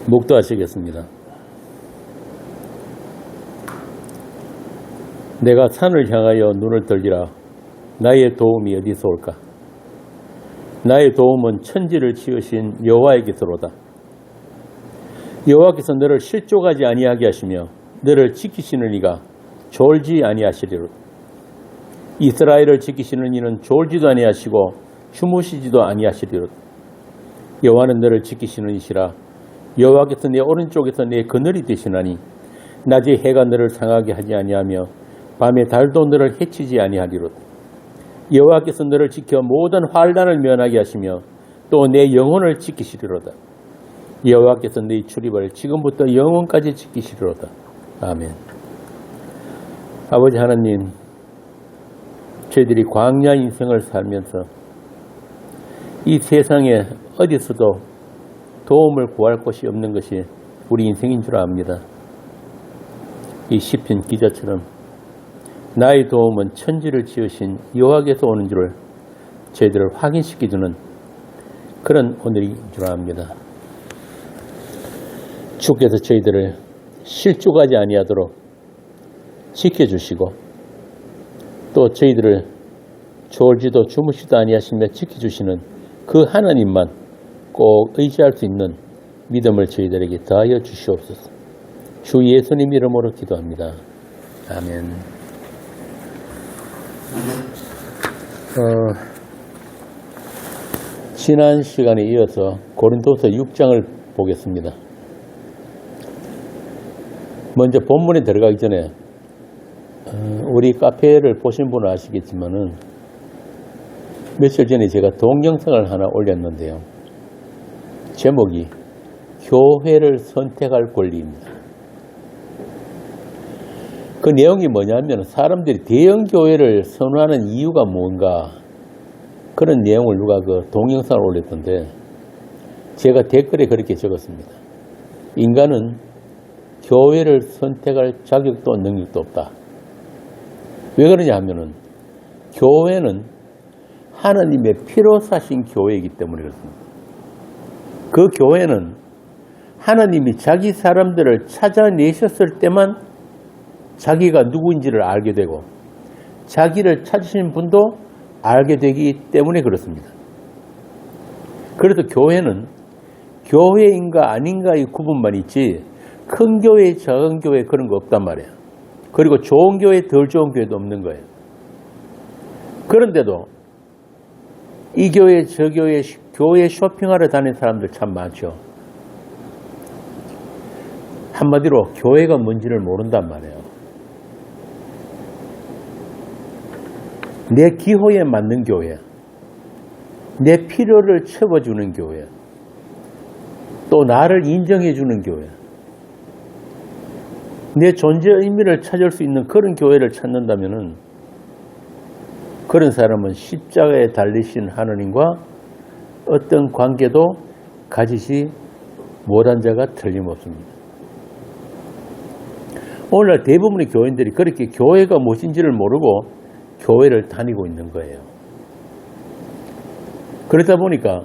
묵도하시겠습니다. 내가 산을 향하여 눈을 들리라. 나의 도움이 어디서 올까? 나의 도움은 천지를 지으신 여호와에게서로다. 여호와께서 너를 실족하지 아니하게 하시며 너를 지키시는 이가 졸지 아니하시리로다. 이스라엘을 지키시는 이는 졸지도 아니하시고 주무시지도 아니하시리로다. 여호와는 너를 지키시는 이시라. 여호와께서 내 오른쪽에서 내 그늘이 되시나니 낮에 해가 너를 상하게 하지 아니하며 밤에 달도 너를 해치지 아니하리로다. 여호와께서 너를 지켜 모든 환난을 면하게 하시며 또 내 영혼을 지키시리로다. 여호와께서 네 출입을 지금부터 영원까지 지키시리로다. 아멘. 아버지 하나님, 저희들이 광야 인생을 살면서 이 세상에 어디서도 도움을 구할 곳이 없는 것이 우리 인생인 줄 압니다. 이 시편 기자처럼 나의 도움은 천지를 지으신 여호와께서 오는 줄을 저희들을 확인시켜주는 그런 오늘인 줄 압니다. 주께서 저희들을 실족하지 아니하도록 지켜주시고 또 저희들을 졸지도 주무시도 아니하시며 지켜주시는 그 하나님만 꼭 의지할 수 있는 믿음을 저희들에게 더하여 주시옵소서. 주 예수님 이름으로 기도합니다. 아멘. 지난 시간에 이어서 고린도서 6장을 보겠습니다. 먼저 본문에 들어가기 전에 우리 카페를 보신 분은 아시겠지만은 며칠 전에 제가 동영상을 하나 올렸는데요. 제목이 교회를 선택할 권리입니다. 그 내용이 뭐냐면 사람들이 대형 교회를 선호하는 이유가 뭔가 그런 내용을 누가 그 동영상을 올렸던데 제가 댓글에 그렇게 적었습니다. 인간은 교회를 선택할 자격도 능력도 없다. 왜 그러냐 하면은 교회는 하나님의 피로 사신 교회이기 때문에 그렇습니다. 그 교회는 하나님이 자기 사람들을 찾아내셨을 때만 자기가 누구인지를 알게 되고 자기를 찾으신 분도 알게 되기 때문에 그렇습니다. 그래서 교회는 교회인가 아닌가의 구분만 있지 큰 교회, 작은 교회 그런 거 없단 말이에요. 그리고 좋은 교회, 덜 좋은 교회도 없는 거예요. 그런데도 이 교회, 저 교회, 교회 쇼핑하러 다니는 사람들 참 많죠. 한마디로 교회가 뭔지를 모른단 말이에요. 내 기호에 맞는 교회, 내 필요를 채워주는 교회, 또 나를 인정해주는 교회, 내 존재 의미를 찾을 수 있는 그런 교회를 찾는다면은 그런 사람은 십자가에 달리신 하나님과 어떤 관계도 가지지 못한 자가 틀림없습니다. 오늘날 대부분의 교인들이 그렇게 교회가 무엇인지를 모르고 교회를 다니고 있는 거예요. 그러다 보니까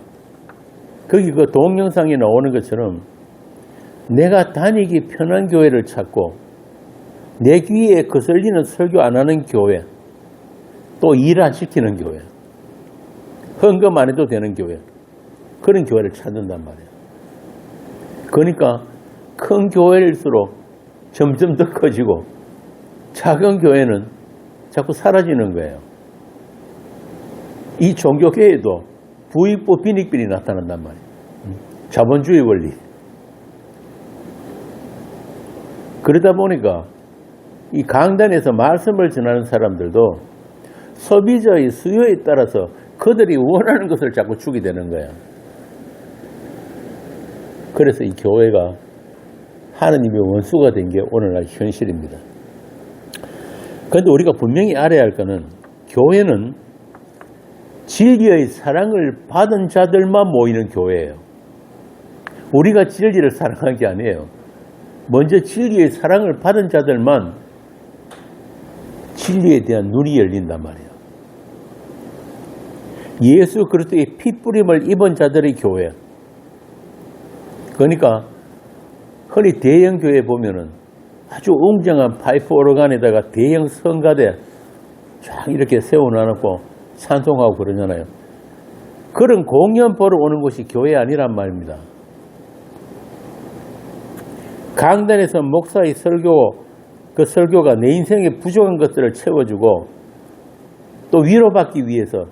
거기 그 동영상에 나오는 것처럼 내가 다니기 편한 교회를 찾고 내 귀에 거슬리는 설교 안 하는 교회, 또 일 안 시키는 교회, 헌금 안 해도 되는 교회, 그런 교회를 찾는단 말이에요. 그러니까 큰 교회일수록 점점 더 커지고 작은 교회는 자꾸 사라지는 거예요. 이 종교계에도 부익부 빈익빈이 나타난단 말이에요. 자본주의 원리. 그러다 보니까 이 강단에서 말씀을 전하는 사람들도 소비자의 수요에 따라서 그들이 원하는 것을 자꾸 주게 되는 거예요. 그래서 이 교회가 하나님의 원수가 된 게 오늘날 현실입니다. 그런데 우리가 분명히 알아야 할 것은 교회는 진리의 사랑을 받은 자들만 모이는 교회예요. 우리가 진리를 사랑한 게 아니에요. 먼저 진리의 사랑을 받은 자들만 진리에 대한 눈이 열린단 말이에요. 예수 그리스도의 피 뿌림을 입은 자들의 교회. 그러니까 흔히 대형 교회 보면은 아주 웅장한 파이프 오르간에다가 대형 성가대 쫙 이렇게 세워놔놓고 찬송하고 그러잖아요. 그런 공연 보러 오는 곳이 교회 아니란 말입니다. 강단에서 목사의 그 설교가 내 인생에 부족한 것들을 채워주고 또 위로받기 위해서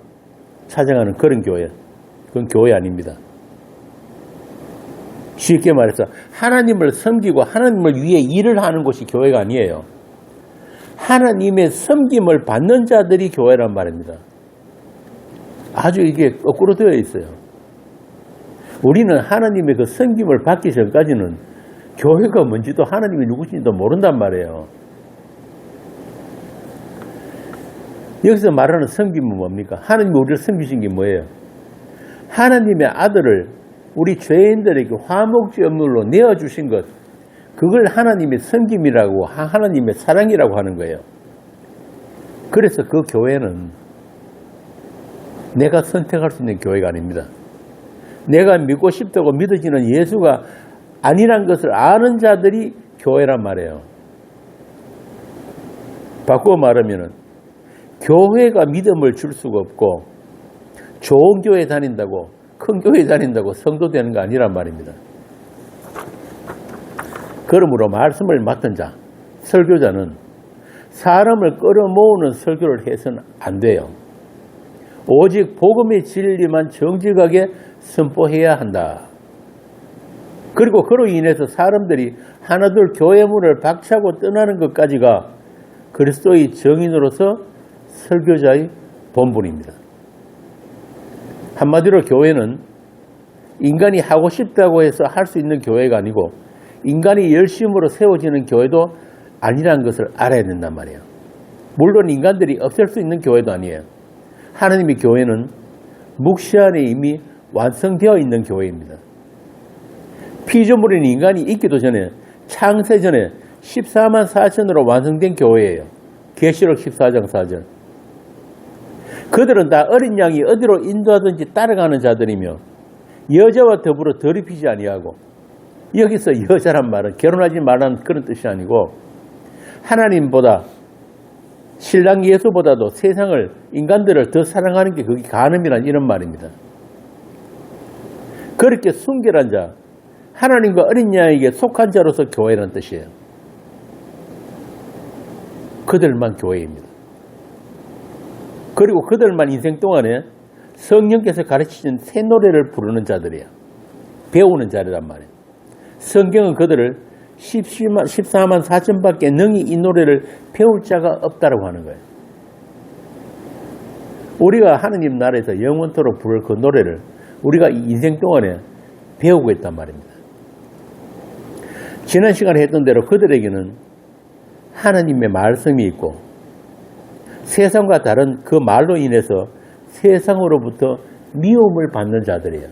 찾아가는 그런 교회. 그건 교회 아닙니다. 쉽게 말해서 하나님을 섬기고 하나님을 위해 일을 하는 곳이 교회가 아니에요. 하나님의 섬김을 받는 자들이 교회란 말입니다. 아주 이게 거꾸로 되어 있어요. 우리는 하나님의 그 섬김을 받기 전까지는 교회가 뭔지도 하나님이 누구신지도 모른단 말이에요. 여기서 말하는 섬김은 뭡니까? 하나님이 우리를 섬기신 게 뭐예요? 하나님의 아들을 우리 죄인들에게 화목제물로 내어주신 것, 그걸 하나님의 섬김이라고, 하나님의 사랑이라고 하는 거예요. 그래서 그 교회는 내가 선택할 수 있는 교회가 아닙니다. 내가 믿고 싶다고 믿어지는 예수가 아니란 것을 아는 자들이 교회란 말이에요. 바꾸어 말하면 교회가 믿음을 줄 수가 없고 좋은 교회 다닌다고, 큰 교회 다닌다고 성도 되는 거 아니란 말입니다. 그러므로 말씀을 맡은 자, 설교자는 사람을 끌어모으는 설교를 해서는 안 돼요. 오직 복음의 진리만 정직하게 선포해야 한다. 그리고 그로 인해서 사람들이 하나둘 교회 문을 박차고 떠나는 것까지가 그리스도의 정인으로서 설교자의 본분입니다. 한마디로 교회는 인간이 하고 싶다고 해서 할 수 있는 교회가 아니고 인간이 열심으로 세워지는 교회도 아니라는 것을 알아야 된단 말이에요. 물론 인간들이 없앨 수 있는 교회도 아니에요. 하나님의 교회는 묵시 안에 이미 완성되어 있는 교회입니다. 피조물인 인간이 있기도 전에 창세 전에 14만 4천으로 완성된 교회예요. 계시록 14장 4절. 그들은 다 어린 양이 어디로 인도하든지 따라가는 자들이며 여자와 더불어 더럽히지 아니하고, 여기서 여자란 말은 결혼하지 말라는 그런 뜻이 아니고 하나님보다 신랑 예수보다도 세상을, 인간들을 더 사랑하는 게 그게 간음이란 이런 말입니다. 그렇게 순결한 자, 하나님과 어린 양에게 속한 자로서 교회라는 뜻이에요. 그들만 교회입니다. 그리고 그들만 인생 동안에 성령께서 가르치신 새 노래를 부르는 자들이에요. 배우는 자리란 말이에요. 성경은 그들을 14만 4천밖에 능히 이 노래를 배울 자가 없다고 하는 거예요. 우리가 하느님 나라에서 영원토록 부를 그 노래를 우리가 인생 동안에 배우고 있단 말입니다. 지난 시간에 했던 대로 그들에게는 하나님의 말씀이 있고 세상과 다른 그 말로 인해서 세상으로부터 미움을 받는 자들이에요.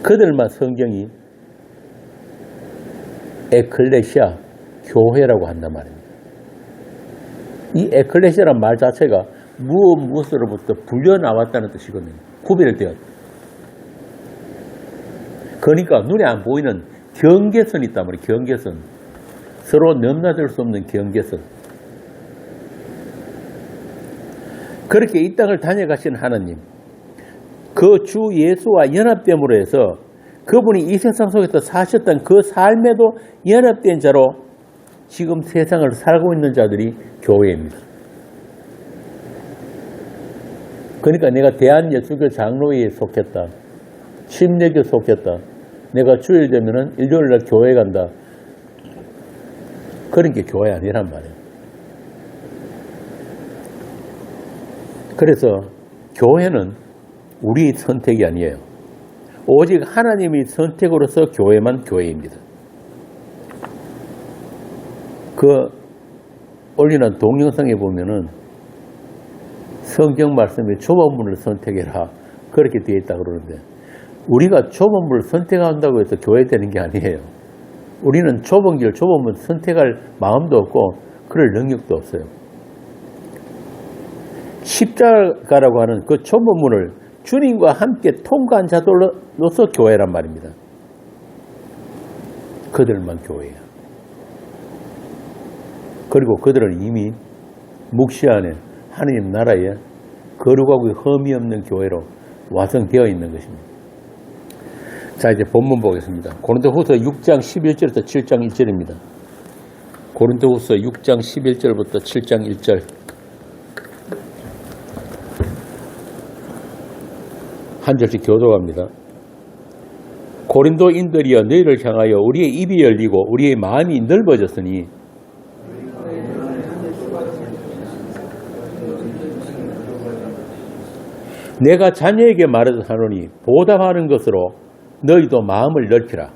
그들만 성경이 에클레시아, 교회라고 한단 말입니다. 이 에클레시아란 말 자체가 무엇으로부터 불려나왔다는 뜻이거든요. 구별되었다. 그러니까 눈에 안 보이는 경계선이 있단 말이에요. 경계선. 서로 넘나들 수 없는 경계선. 그렇게 이 땅을 다녀가신 하나님, 그 주 예수와 연합됨으로 해서 그분이 이 세상 속에서 사셨던 그 삶에도 연합된 자로 지금 세상을 살고 있는 자들이 교회입니다. 그러니까 내가 대한예수교 장로회에 속했다, 침례교 속했다, 내가 주일 되면은 일요일날 교회 간다, 그런 게 교회 아니란 말이에요. 그래서 교회는 우리 선택이 아니에요. 오직 하나님의 선택으로서 교회만 교회입니다. 그 올리는 동영상에 보면은 성경 말씀에 좁은 문을 선택해라 그렇게 되어 있다고 그러는데, 우리가 좁은 문을 선택한다고 해서 교회 되는 게 아니에요. 우리는 좁은 길, 좁은 문 선택할 마음도 없고 그럴 능력도 없어요. 십자가라고 하는 그 좁은 문을 주님과 함께 통과한 자들로서 교회란 말입니다. 그들만 교회예요. 그리고 그들은 이미 묵시 안에 하느님 나라에 거룩하고 흠이 없는 교회로 완성되어 있는 것입니다. 자, 이제 본문 보겠습니다. 고린도후서 6장 11절부터 7장 1절입니다. 고린도후서 6장 11절부터 7장 1절. 한 절씩 교독합니다. 고린도인들이여 너희를 향하여 우리의 입이 열리고 우리의 마음이 넓어졌으니 내가 자녀에게 말하노니 보답하는 것으로 너희도 마음을 넓히라.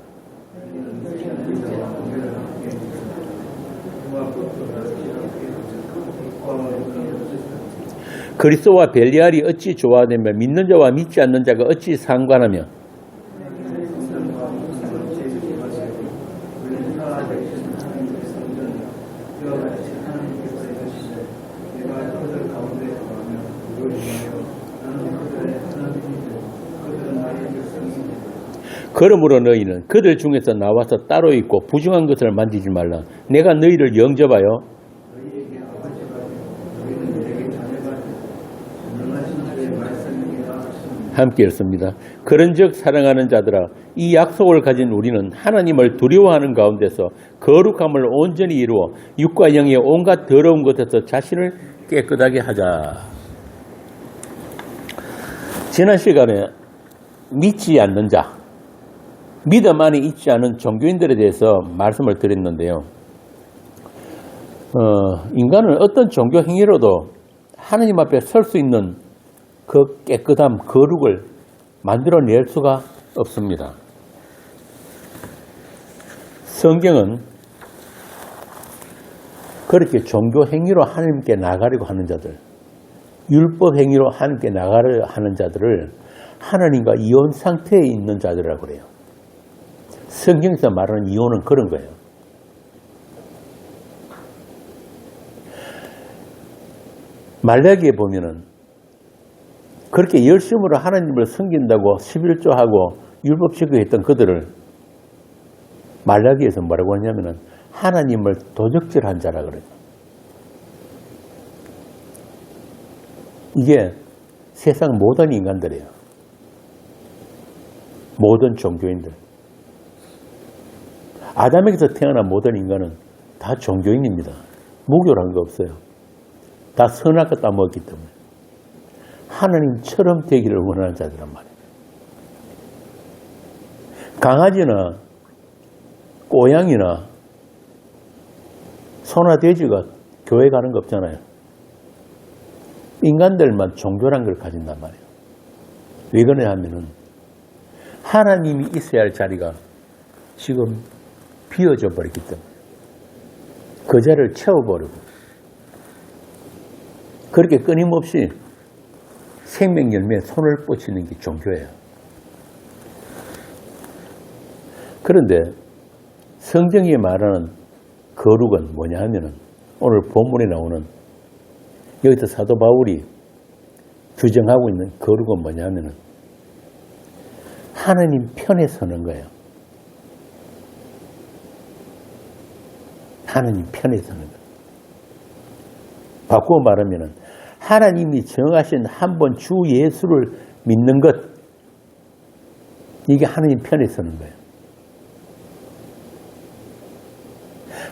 그리스도와 벨리알이 어찌 조화되며 믿는 자와 믿지 않는 자가 어찌 상관하며 그러므로 너희는 그들 중에서 나와서 따로 있고 부정한 것을 만지지 말라. 내가 너희를 영접하여 함께 읽습니다. 그런즉 사랑하는 자들아, 이 약속을 가진 우리는 하나님을 두려워하는 가운데서 거룩함을 온전히 이루어 육과 영의 온갖 더러운 것에서 자신을 깨끗하게 하자. 지난 시간에 믿지 않는 자, 믿음 안에 있지 않은 종교인들에 대해서 말씀을 드렸는데요. 인간은 어떤 종교 행위로도 하나님 앞에 설 수 있는 그 깨끗함, 거룩을 만들어낼 수가 없습니다. 성경은 그렇게 종교 행위로 하나님께 나가려고 하는 자들, 율법 행위로 하나님께 나가려 하는 자들을 하나님과 이혼 상태에 있는 자들이라고 그래요. 성경에서 말하는 이혼은 그런 거예요. 말라기에 보면은 그렇게 열심으로 하나님을 섬긴다고 11조하고 율법 지키했던 그들을 말라기에서 뭐라고 하냐면은 하나님을 도적질한 자라 그래요. 이게 세상 모든 인간들이에요. 모든 종교인들. 아담에게서 태어난 모든 인간은 다 종교인입니다. 무교라는 거 없어요. 다 선악 거 따먹었기 때문에. 하나님처럼 되기를 원하는 자들란 말이에요. 강아지나 고양이나 소나 돼지가 교회 가는 거 없잖아요. 인간들만 종교란 걸 가진단 말이에요. 왜 그러냐 하면은 하나님이 있어야 할 자리가 지금 비어져 버렸기 때문에 그 자리를 채워버리고 그렇게 끊임없이 생명 열매에 손을 뻗치는 게 종교예요. 그런데 성경이 말하는 거룩은 뭐냐 하면은 오늘 본문에 나오는 여기서 사도 바울이 규정하고 있는 거룩은 뭐냐 하면은 하나님 편에 서는 거예요. 하나님 편에 서는 거예요. 바꾸어 말하면은 하나님이 정하신 한 번 주 예수를 믿는 것, 이게 하나님 편에 서는 거예요.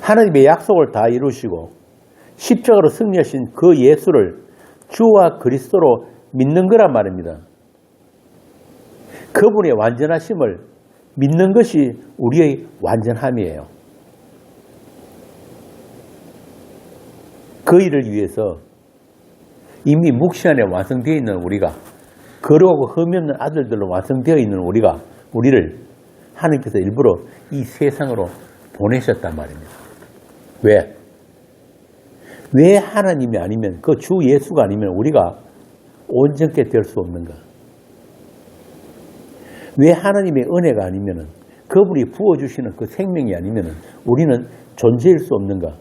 하나님의 약속을 다 이루시고 십자가로 승리하신 그 예수를 주와 그리스도로 믿는 거란 말입니다. 그분의 완전하심을 믿는 것이 우리의 완전함이에요. 그 일을 위해서 이미 묵시 안에 완성되어 있는 우리가, 거룩하고 흠이 없는 아들들로 완성되어 있는 우리를 하나님께서 일부러 이 세상으로 보내셨단 말입니다. 왜? 왜 하나님이 아니면, 그 주 예수가 아니면 우리가 온전케 될 수 없는가? 왜 하나님의 은혜가 아니면, 그분이 부어주시는 그 생명이 아니면 우리는 존재할 수 없는가?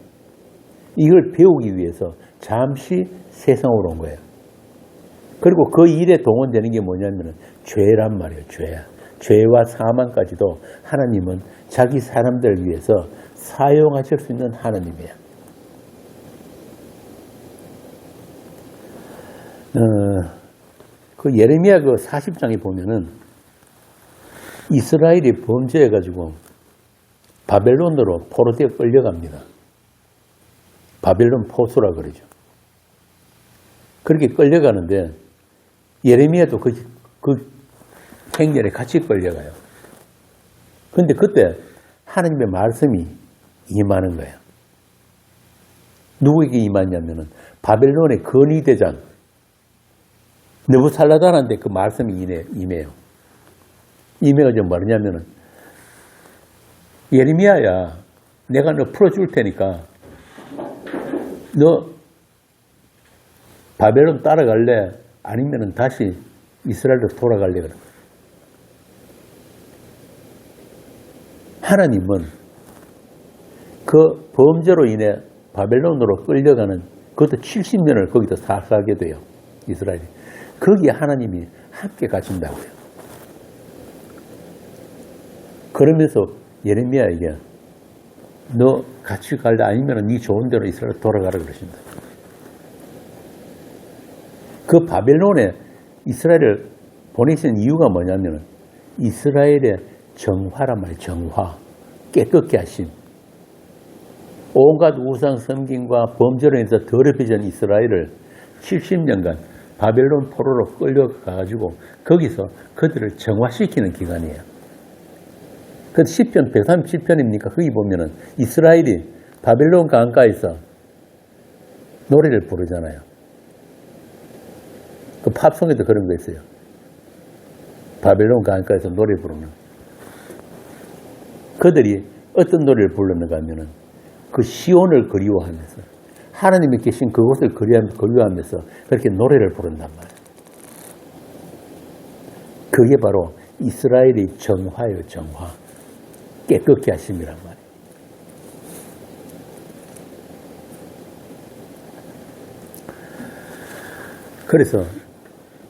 이걸 배우기 위해서 잠시 세상으로 온 거예요. 그리고 그 일에 동원되는 게 뭐냐면 죄란 말이에요. 죄와 사망까지도 하나님은 자기 사람들을 위해서 사용하실 수 있는 하나님이에요. 그 예레미야 그 40장에 보면은 이스라엘이 범죄해가지고 바벨론으로 포로되어 끌려갑니다. 바벨론 포수라 그러죠. 그렇게 끌려가는데 예레미야도 그 행렬에 같이 끌려가요. 그런데 그때 하나님의 말씀이 임하는 거예요. 누구에게 임하냐면은 바벨론의 건의대장 느부살라단한테 그 말씀이 임해요. 임해가지고 뭐냐면은 예레미야야, 내가 너 풀어줄 테니까 너 바벨론 따라갈래? 아니면은 다시 이스라엘로 돌아갈래? 그래. 하나님은 그 범죄로 인해 바벨론으로 끌려가는 그것도 70년을 거기서 살게 돼요. 이스라엘이. 거기에 하나님이 함께 가신다고요. 그러면서 예레미야에게 너 같이 갈래? 아니면 네 좋은 대로 이스라엘 돌아가라 그러신다. 그 바벨론에 이스라엘을 보내신 이유가 뭐냐면 이스라엘의 정화란 말이에요. 정화. 깨끗게 하심. 온갖 우상 섬김과 범죄로 인해서 더럽혀진 이스라엘을 70년간 바벨론 포로로 끌려가가지고 거기서 그들을 정화시키는 기간이에요. 그 10편, 137편입니까? 거기 보면은 이스라엘이 바벨론 강가에서 노래를 부르잖아요. 그 팝송에도 그런 거 있어요. 바벨론 강가에서 노래 부르는. 그들이 어떤 노래를 부르는가 하면은 그 시온을 그리워하면서 하나님이 계신 그곳을 그리워하면서 그렇게 노래를 부른단 말이에요. 그게 바로 이스라엘의 정화예요. 정화. 깨끗게 하심이란 말이에요. 그래서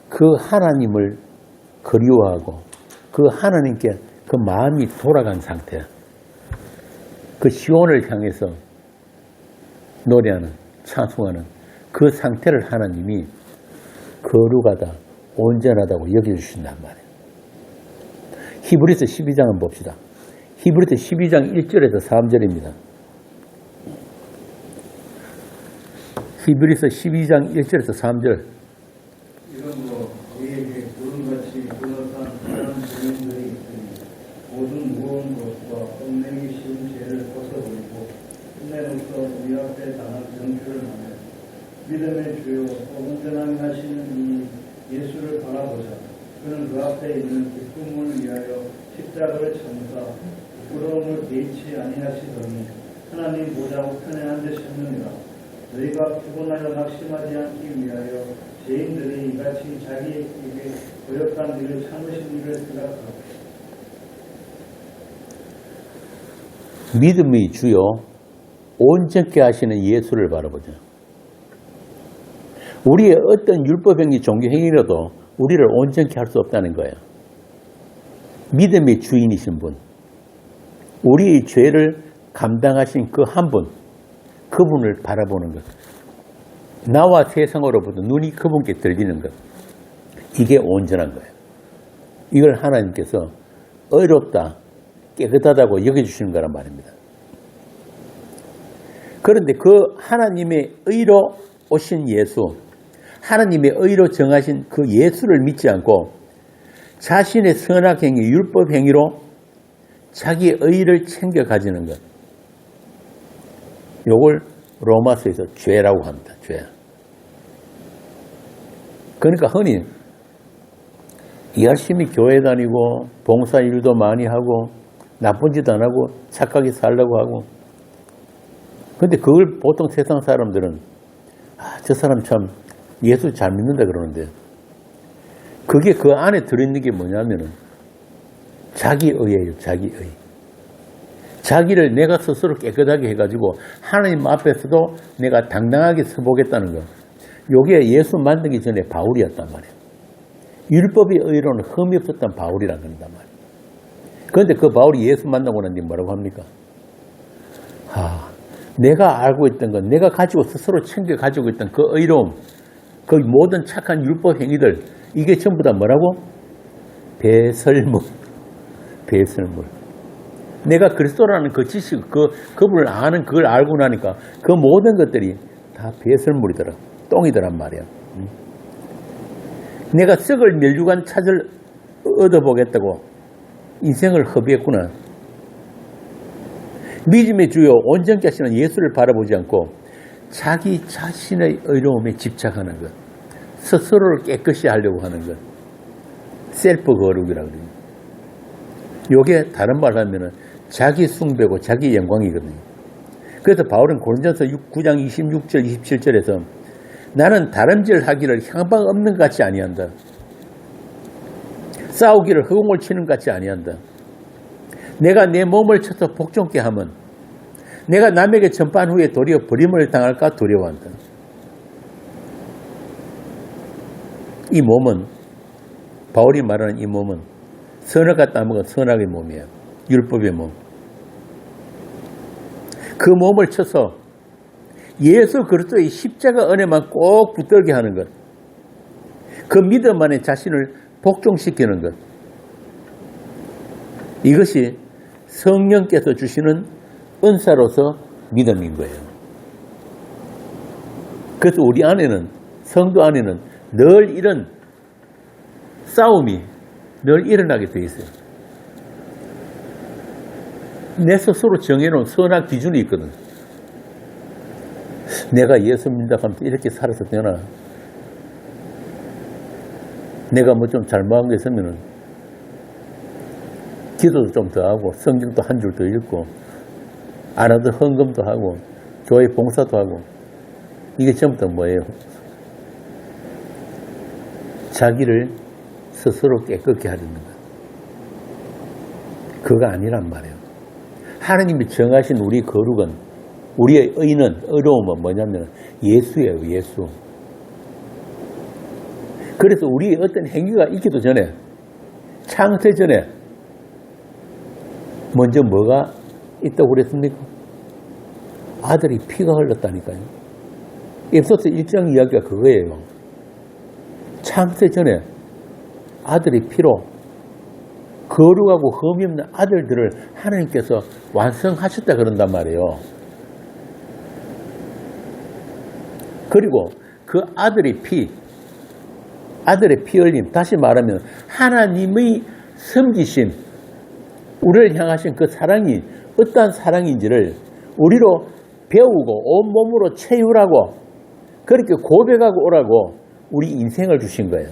그 하나님을 그리워하고 그 하나님께 그 마음이 돌아간 상태, 그 시온을 향해서 노래하는, 찬송하는 그 상태를 하나님이 거룩하다, 온전하다고 여겨주신단 말이에요. 히브리서 12장은 봅시다. 히브리서 12장 1절에서 3절입니다. 히브리서 12장 1절에서 3절. 이러므로 우리에게 구름같이 둘러싼 다른 증인들이 있으니 모든 무거운 것과 뽐내기 쉬운 죄를 벗어버리고 끝내로서 우리 앞에 당한 정죄를 하며 믿음의 주요 온전하게 하시는 이 예수를 바라보자. 그는 그 앞에 있는 기쁨을 위하여 십자가를 참사 부끄러움을 개의치 아니하시더니 하나님 보좌 우편에 앉으셨느니라. 너희가 피곤하여 낙심하지 않기 위하여 죄인들이 이같이 자기에게 고역한 일을 참으신 일을 생각하고 믿음의 주요 온전케 하시는 예수를 바라보자. 우리의 어떤 율법행위 종교행위라도 우리를 온전케 할 수 없다는 거예요. 믿음의 주인이신 분, 우리의 죄를 감당하신 그 한 분, 그분을 바라보는 것. 나와 세상으로부터 눈이 그분께 들리는 것. 이게 온전한 거예요. 이걸 하나님께서 의롭다, 깨끗하다고 여겨주시는 거란 말입니다. 그런데 그 하나님의 의로 오신 예수, 하나님의 의로 정하신 그 예수를 믿지 않고 자신의 선악행위, 율법행위로 자기의 의를 챙겨 가지는 것. 요걸 로마서에서 죄라고 합니다. 죄. 그러니까 흔히 열심히 교회 다니고 봉사일도 많이 하고 나쁜 짓 안 하고 착하게 살려고 하고, 근데 그걸 보통 세상 사람들은 저 사람 참 예수 잘 믿는다 그러는데, 그게 그 안에 들어있는 게 뭐냐면은 자기의예요. 자기의. 자기를 내가 스스로 깨끗하게 해가지고 하나님 앞에서도 내가 당당하게 서보겠다는 거. 요게 예수 만들기 전에 바울이었단 말이에요. 율법의 의로는 흠이 없었던 바울이란 그런단 말이에요. 그런데 그 바울이 예수 만나고 난 뒤 뭐라고 합니까? 내가 알고 있던 건, 내가 가지고 스스로 챙겨 가지고 있던 그 의로움, 그 모든 착한 율법 행위들, 이게 전부 다 뭐라고? 배설물. 배설물. 내가 그리스도라는 그 지식, 그분을 아는 그걸 알고 나니까 그 모든 것들이 다 배설물이더라. 똥이더란 말이야. 내가 썩을 멸류관 차를 얻어보겠다고 인생을 허비했구나. 믿음의 주요 온전케 하시는 예수를 바라보지 않고 자기 자신의 의로움에 집착하는 것, 스스로를 깨끗이 하려고 하는 것, 셀프 거룩이라고 그래요. 이게 다른 말로 하면 자기 숭배고 자기 영광이거든요. 그래서 바울은 고린도전서 9장 26절 27절에서 나는 다름질 하기를 향방 없는 것 같이 아니한다. 싸우기를 허공을 치는 것 같이 아니한다. 내가 내 몸을 쳐서 복종케 하면 내가 남에게 전파한 후에 도리어 버림을 당할까 두려워한다. 이 몸은, 바울이 말하는 이 몸은 선악과 따먹은 선악의 몸이에요. 율법의 몸. 그 몸을 쳐서 예수 그리스도의 십자가 은혜만 꼭 붙들게 하는 것. 그 믿음 안에 자신을 복종시키는 것. 이것이 성령께서 주시는 은사로서 믿음인 거예요. 그래서 우리 안에는, 성도 안에는 늘 이런 싸움이 늘 일어나게 돼 있어요. 내 스스로 정해놓은 선악 기준이 있거든. 내가 예수 믿는다 하면 이렇게 살아서 되나? 내가 뭐 좀 잘못한 게 있으면은 기도도 좀 더 하고 성경도 한 줄 더 읽고 안 하던 헌금도 하고 교회 봉사도 하고 이게 전부 다 뭐예요? 자기를 스스로 깨끗게 하려는 것. 그거 아니란 말이에요. 하나님이 정하신 우리 거룩은, 우리의 의는, 의로움은 뭐냐면 예수예요. 예수. 그래서 우리의 어떤 행위가 있기도 전에, 창세 전에 먼저 뭐가 있다고 그랬습니까? 아들이 피가 흘렀다니까요. 에베소서 1장 이야기가 그거예요. 창세 전에 아들이 피로 거룩하고 흠이 없는 아들들을 하나님께서 완성하셨다 그런단 말이에요. 그리고 그 아들의 피 흘림, 다시 말하면 하나님의 섬기심, 우리를 향하신 그 사랑이 어떠한 사랑인지를 우리로 배우고 온몸으로 체유하고 그렇게 고백하고 오라고 우리 인생을 주신 거예요.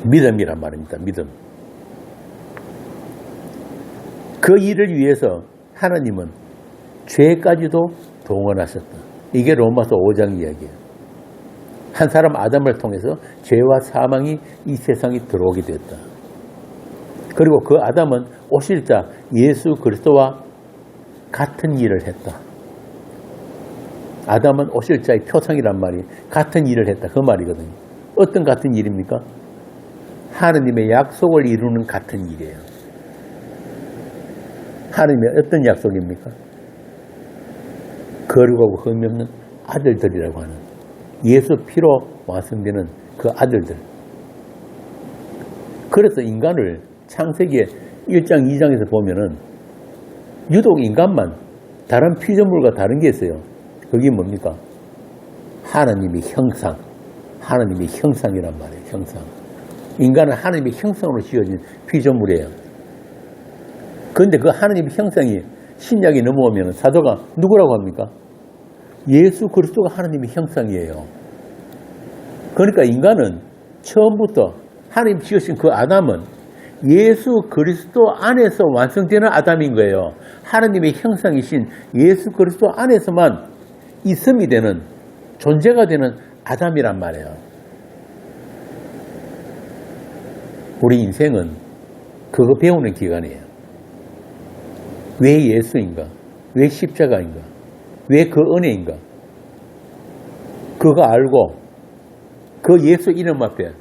믿음이란 말입니다. 믿음. 그 일을 위해서 하나님은 죄까지도 동원하셨다. 이게 로마서 5장 이야기예요. 한 사람 아담을 통해서 죄와 사망이 이 세상에 들어오게 됐다. 그리고 그 아담은 오실 자 예수 그리스도와 같은 일을 했다. 아담은 오실 자의 표상이란 말이 같은 일을 했다. 그 말이거든요. 어떤 같은 일입니까? 하느님의 약속을 이루는 같은 일이에요. 하느님의 어떤 약속입니까? 거룩하고 흠이 없는 아들들이라고 하는 예수 피로 완성되는 그 아들들. 그래서 인간을 창세기 1장 2장에서 보면은 유독 인간만 다른 피조물과 다른 게 있어요. 그게 뭡니까? 하나님의 형상. 하나님의 형상이란 말이에요. 형상. 인간은 하나님의 형상으로 지어진 피조물이에요. 그런데 그 하나님의 형상이 신약에 넘어오면 사도가 누구라고 합니까? 예수 그리스도가 하나님의 형상이에요. 그러니까 인간은 처음부터 하나님 지으신 그 아담은 예수 그리스도 안에서 완성되는 아담인 거예요. 하나님의 형상이신 예수 그리스도 안에서만 있음이 되는, 존재가 되는 아담이란 말이에요. 우리 인생은 그거 배우는 기간이에요. 왜 예수인가? 왜 십자가인가? 왜 그 은혜인가? 그거 알고 그 예수 이름 앞에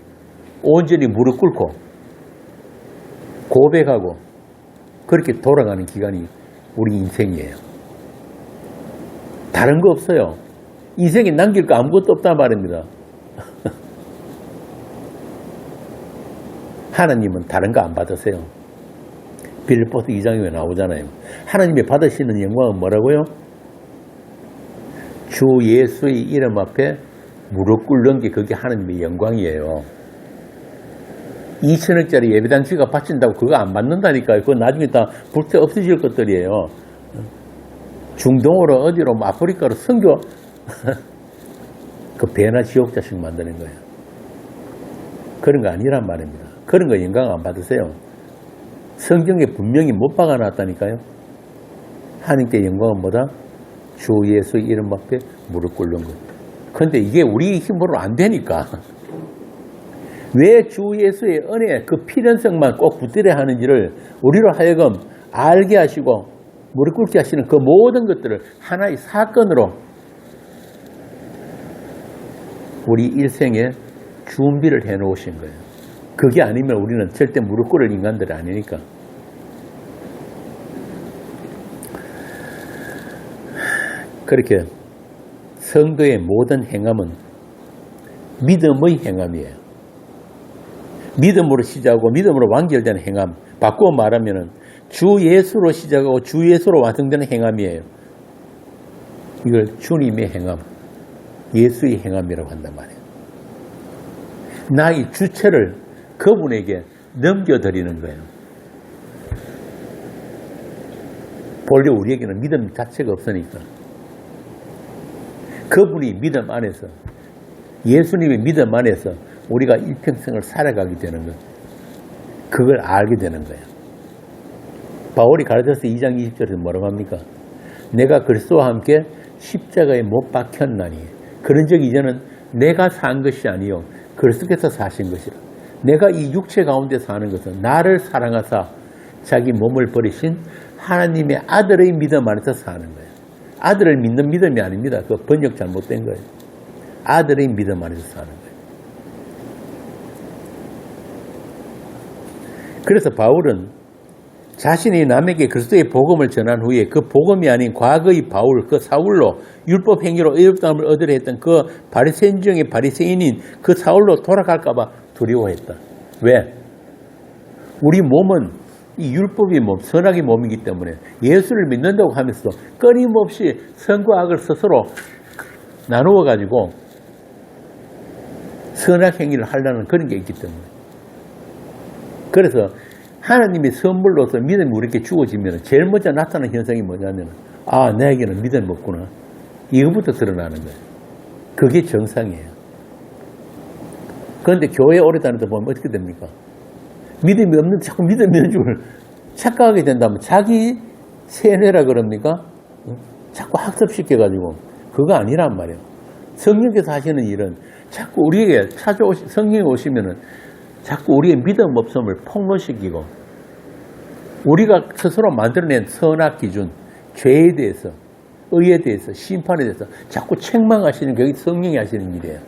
온전히 무릎 꿇고 고백하고 그렇게 돌아가는 기간이 우리 인생이에요. 다른 거 없어요. 인생에 남길 거 아무것도 없단 말입니다. 하나님은 다른 거 안 받으세요. 빌립보서 2장에 나오잖아요. 하나님이 받으시는 영광은 뭐라고요? 주 예수의 이름 앞에 무릎 꿇는 게 그게 하나님의 영광이에요. 2천억짜리 예배당 주가 바친다고 그거 안 받는다니까요. 그거 나중에 다 불태 없어질 것들이에요. 중동으로 어디로 아프리카로 선교 그 배나 지옥 자식 만드는 거예요. 그런 거 아니란 말입니다. 그런 거 영광 안 받으세요. 성경에 분명히 못 박아놨다니까요. 하나님께 영광은 뭐다? 주 예수 이름 앞에 무릎 꿇는 것. 그런데 이게 우리 힘으로 안 되니까. 왜 주 예수의 은혜, 그 필연성만 꼭 붙들어야 하는지를 우리로 하여금 알게 하시고 무릎 꿇게 하시는 그 모든 것들을 하나의 사건으로 우리 일생에 준비를 해 놓으신 거예요. 그게 아니면 우리는 절대 무릎 꿇을 인간들이 아니니까. 그렇게 성도의 모든 행함은 믿음의 행함이에요. 믿음으로 시작하고 믿음으로 완결되는 행함. 바꾸어 말하면 주 예수로 시작하고 주 예수로 완성되는 행함이에요. 이걸 주님의 행함, 예수의 행함이라고 한단 말이에요. 나의 주체를 그분에게 넘겨드리는 거예요. 본래 우리에게는 믿음 자체가 없으니까. 그분이 믿음 안에서, 예수님의 믿음 안에서 우리가 일평생을 살아가게 되는 것. 그걸 알게 되는 거예요. 바울이 가르쳐서 2장 20절에서 뭐라고 합니까? 내가 그리스도와 함께 십자가에 못 박혔나니 그런 적 이제는 내가 산 것이 아니요 그리스도께서 사신 것이라. 내가 이 육체 가운데 사는 것은 나를 사랑하사 자기 몸을 버리신 하나님의 아들의 믿음 안에서 사는 거예요. 아들을 믿는 믿음이 아닙니다. 그 번역 잘못된 거예요. 아들의 믿음 안에서 사는 거예요. 그래서 바울은 자신이 남에게 그리스도의 복음을 전한 후에 그 복음이 아닌 과거의 바울, 그 사울로 율법 행위로 의롭다함을 얻으려 했던 그 바리새인 중에 바리새인인 그 사울로 돌아갈까 봐 두려워했다. 왜? 우리 몸은 이 율법의 몸, 선악의 몸이기 때문에 예수를 믿는다고 하면서도 끊임없이 선과 악을 스스로 나누어 가지고 선악 행위를 하려는 그런 게 있기 때문에. 그래서 하나님의 선물로서 믿음이 우리에게 주어지면 제일 먼저 나타나는 현상이 뭐냐면 아, 내게는 믿음이 없구나. 이거부터 드러나는 거예요. 그게 정상이에요. 그런데 교회 오래 다니다 보면 어떻게 됩니까? 믿음이 없는데 자꾸 믿음이 있는 줄 착각하게 된다면 자기 세뇌라 그럽니까? 자꾸 학습시켜가지고 그거 아니란 말이에요. 성령께서 하시는 일은 자꾸 우리에게 성령이 오시면은 자꾸 우리의 믿음 없음을 폭로시키고 우리가 스스로 만들어낸 선악 기준, 죄에 대해서, 의에 대해서, 심판에 대해서 자꾸 책망하시는 게 성령이 하시는 일이에요.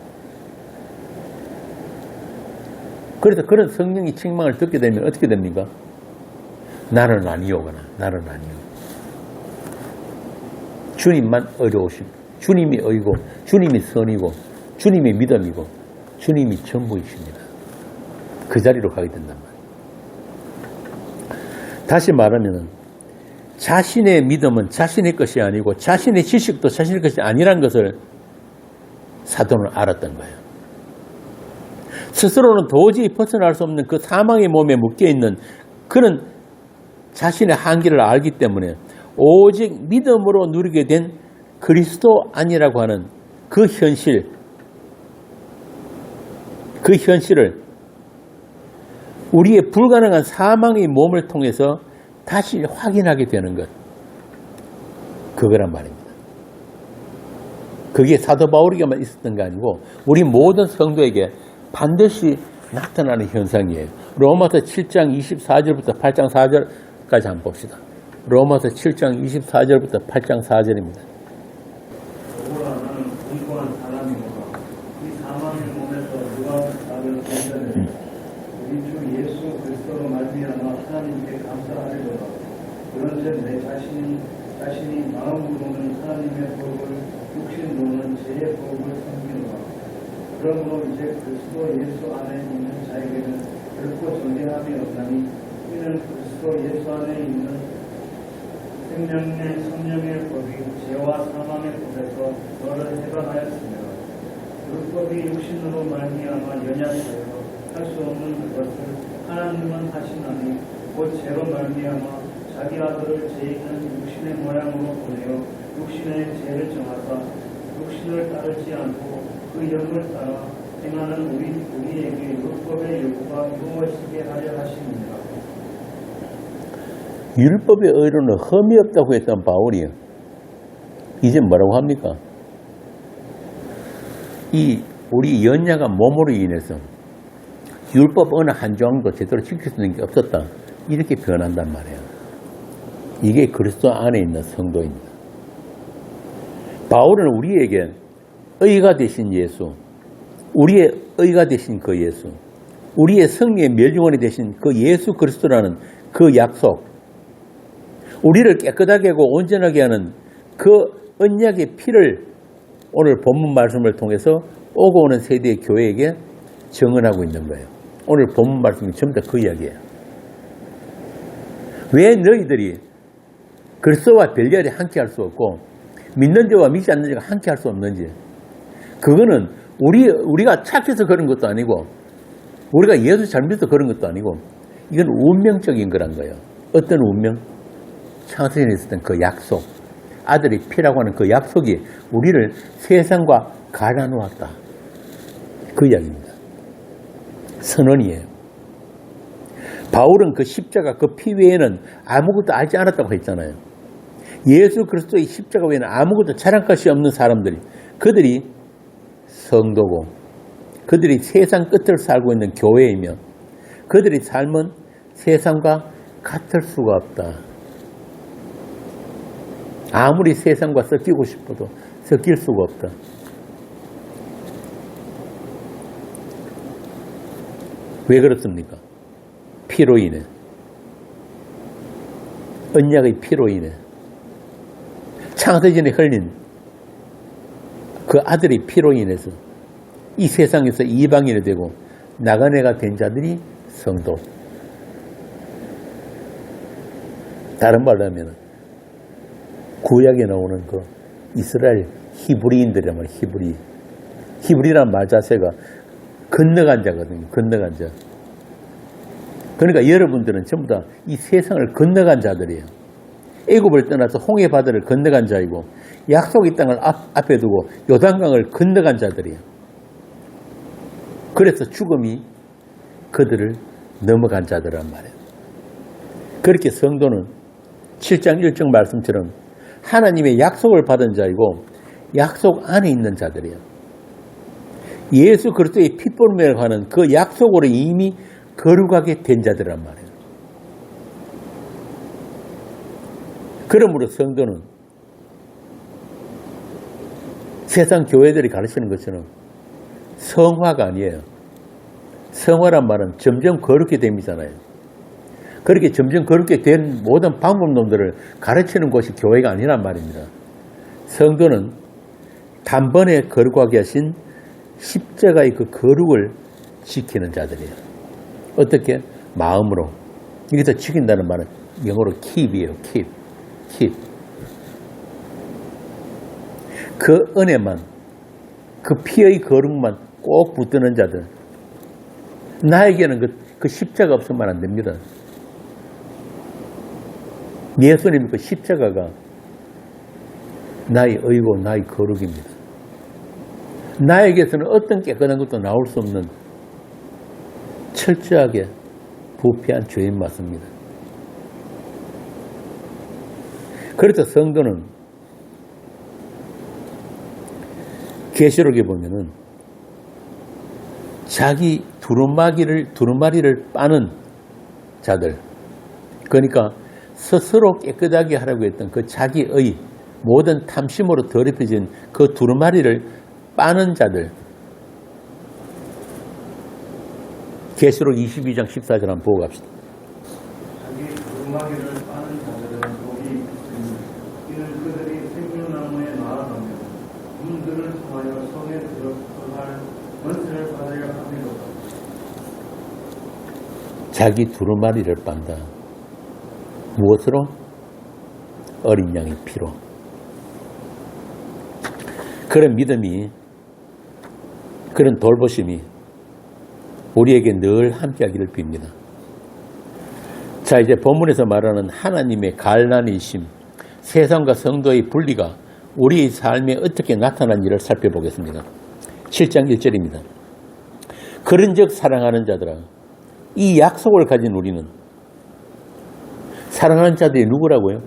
그래서 그런 성령이 책망을 듣게 되면 어떻게 됩니까? 나는 아니오거나 나는 아니오. 주님만 어려우심. 주님이 의고 주님이 선이고 주님이 믿음이고 주님이 전부이십니다. 그 자리로 가게 된단 말이에요. 다시 말하면 자신의 믿음은 자신의 것이 아니고 자신의 지식도 자신의 것이 아니란 것을 사도는 알았던 거예요. 스스로는 도저히 벗어날 수 없는 그 사망의 몸에 묶여있는 그런 자신의 한계를 알기 때문에 오직 믿음으로 누리게 된 그리스도 아니라고 하는 그 현실, 그 현실을 우리의 불가능한 사망의 몸을 통해서 다시 확인하게 되는 것. 그거란 말입니다. 그게 사도 바울에게만 있었던 게 아니고 우리 모든 성도에게 반드시 나타나는 현상이에요. 로마서 7장 24절부터 8장 4절까지 한번 봅시다. 로마서 7장 24절부터 8장 4절입니다. 사망의 몸에서 누가 나를 건져내 우리 주 예수 그리스도로 말미암아 하나님께 감사하리로다. 그런즉 내 자신이 마음으로는 하나님의 법을 육신으로는 죄의 법을 섬기노라. 그러므로 이제 그리스도 예수 안에 있는 자에게는 결코 정죄함이 없나니 이는 그리스도 예수 안에 있는 생명의 성령의 법이 죄와 사망의 법에서 너를 해방하였으며 율법이 육신으로 말미암아 연약하여 할 수 없는 그것을 하나님은 하시나니 곧 죄로 말미암아 자기 아들을 죄 있는 육신의 모양으로 보내어 육신의 죄를 정하사 육신을 따르지 않고 그 영을 따라 행하는 우리에게 율법의 요구가 무엇이게 하려 하십니까? 율법의 의로는 흠이 없다고 했던 바울이 이제 뭐라고 합니까? 우리 연약한 몸으로 인해서 율법 어느 한 조항도 제대로 지킬 수 있는 게 없었다. 이렇게 변한단 말이에요. 이게 그리스도 안에 있는 성도입니다. 바울은 우리에게 의가 되신 예수, 우리의 의가 되신 그 예수, 우리의 승리의 멸류관이 되신 그 예수 그리스도라는 그 약속, 우리를 깨끗하게 하고 온전하게 하는 그 언약의 피를 오늘 본문 말씀을 통해서 오고 오는 세대의 교회에게 증언하고 있는 거예요. 오늘 본문 말씀이 전부 다 그 이야기예요. 왜 너희들이 그리스도와 별자리 함께 할 수 없고 믿는 자와 믿지 않는 자가 함께 할 수 없는지, 그거는 우리가 착해서 그런 것도 아니고 우리가 예수 잘 믿어서 그런 것도 아니고 이건 운명적인 거란 거예요. 어떤 운명? 창세전에 있었던 그 약속, 아들의 피라고 하는 그 약속이 우리를 세상과 갈라놓았다. 그 이야기입니다. 선언이에요. 바울은 그 십자가, 그 피 외에는 아무것도 알지 않았다고 했잖아요. 예수 그리스도의 십자가 외에는 아무것도 자랑할 것이 없는 사람들이, 그들이 성도고 그들이 세상 끝을 살고 있는 교회이며 그들의 삶은 세상과 같을 수가 없다. 아무리 세상과 섞이고 싶어도 섞일 수가 없다. 왜 그렇습니까? 피로 인해, 언약의 피로 인해, 창세전에 흘린 그 아들의 피로 인해서 이 세상에서 이방인이 되고 나그네가 된 자들이 성도. 다른 말로 하면 구약에 나오는 그 이스라엘 히브리인들이란 말이에요. 히브리란 말 자체가 건너간 자거든요. 건너간 자. 그러니까 여러분들은 전부 다 이 세상을 건너간 자들이에요. 애굽을 떠나서 홍해 바다를 건너간 자이고 약속의 땅을 앞에 두고 요단강을 건너간 자들이에요. 그래서 죽음이 그들을 넘어간 자들란 말이에요. 그렇게 성도는 7장 1절 말씀처럼 하나님의 약속을 받은 자이고 약속 안에 있는 자들이에요. 예수 그리스도의 핏불매를 하는 그 약속으로 이미 거룩하게 된 자들란 말이에요. 그러므로 성도는 세상 교회들이 가르치는 것처럼 성화가 아니에요. 성화란 말은 점점 거룩게 됨이잖아요. 그렇게 점점 거룩게 된 모든 방법론들을 가르치는 곳이 교회가 아니란 말입니다. 성도는 단번에 거룩하게 하신 십자가의 그 거룩을 지키는 자들이에요. 어떻게? 마음으로. 여기서 지킨다는 말은 영어로 keep이에요. keep. 그 은혜만, 그 피의 거룩만 꼭 붙드는 자들. 나에게는 그 십자가 없으면 안 됩니다. 예수님 그 십자가가 나의 의고 나의 거룩입니다. 나에게서는 어떤 깨끗한 것도 나올 수 없는 철저하게 부패한 죄인 맞습니다. 그래서 성도는 계시록에 보면은 자기 두루마리를 빠는 자들, 그러니까 스스로 깨끗하게 하라고 했던 그 자기의 모든 탐심으로 더럽혀진 그 두루마리를 빠는 자들, 계시록 22장 14절 한번 보고 갑시다. 자기 두루마기를 빠는 자들은 복이 있으니 이는 그들이 생명나무에 나아가며 문들을 통하여 성에 들어갈 권세를 받으려 함이로다. 자기 두루마리를 빤다. 무엇으로? 어린 양의 피로. 그런 믿음이, 그런 돌보심이 우리에게 늘 함께하기를 빕니다. 자, 이제 본문에서 말하는 하나님의 갈난이심, 세상과 성도의 분리가 우리의 삶에 어떻게 나타난지를 살펴보겠습니다. 7장 1절입니다. 그런즉 사랑하는 자들아, 이 약속을 가진 우리는, 사랑하는 자들이 누구라고요?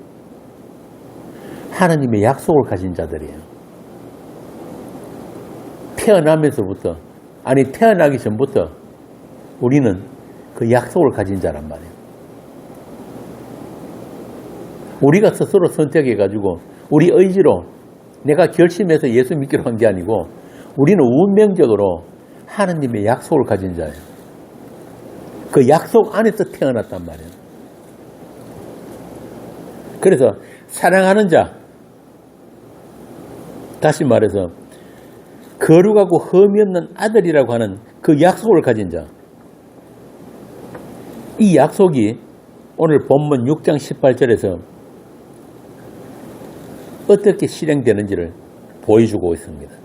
하나님의 약속을 가진 자들이에요. 태어나면서부터, 아니 태어나기 전부터 우리는 그 약속을 가진 자란 말이에요. 우리가 스스로 선택해가지고 우리 의지로 내가 결심해서 예수 믿기로 한 게 아니고 우리는 운명적으로 하나님의 약속을 가진 자예요. 그 약속 안에서 태어났단 말이에요. 그래서 사랑하는 자, 다시 말해서 거룩하고 흠이 없는 아들이라고 하는 그 약속을 가진 자, 이 약속이 오늘 본문 6장 18절에서 어떻게 실행되는지를 보여주고 있습니다.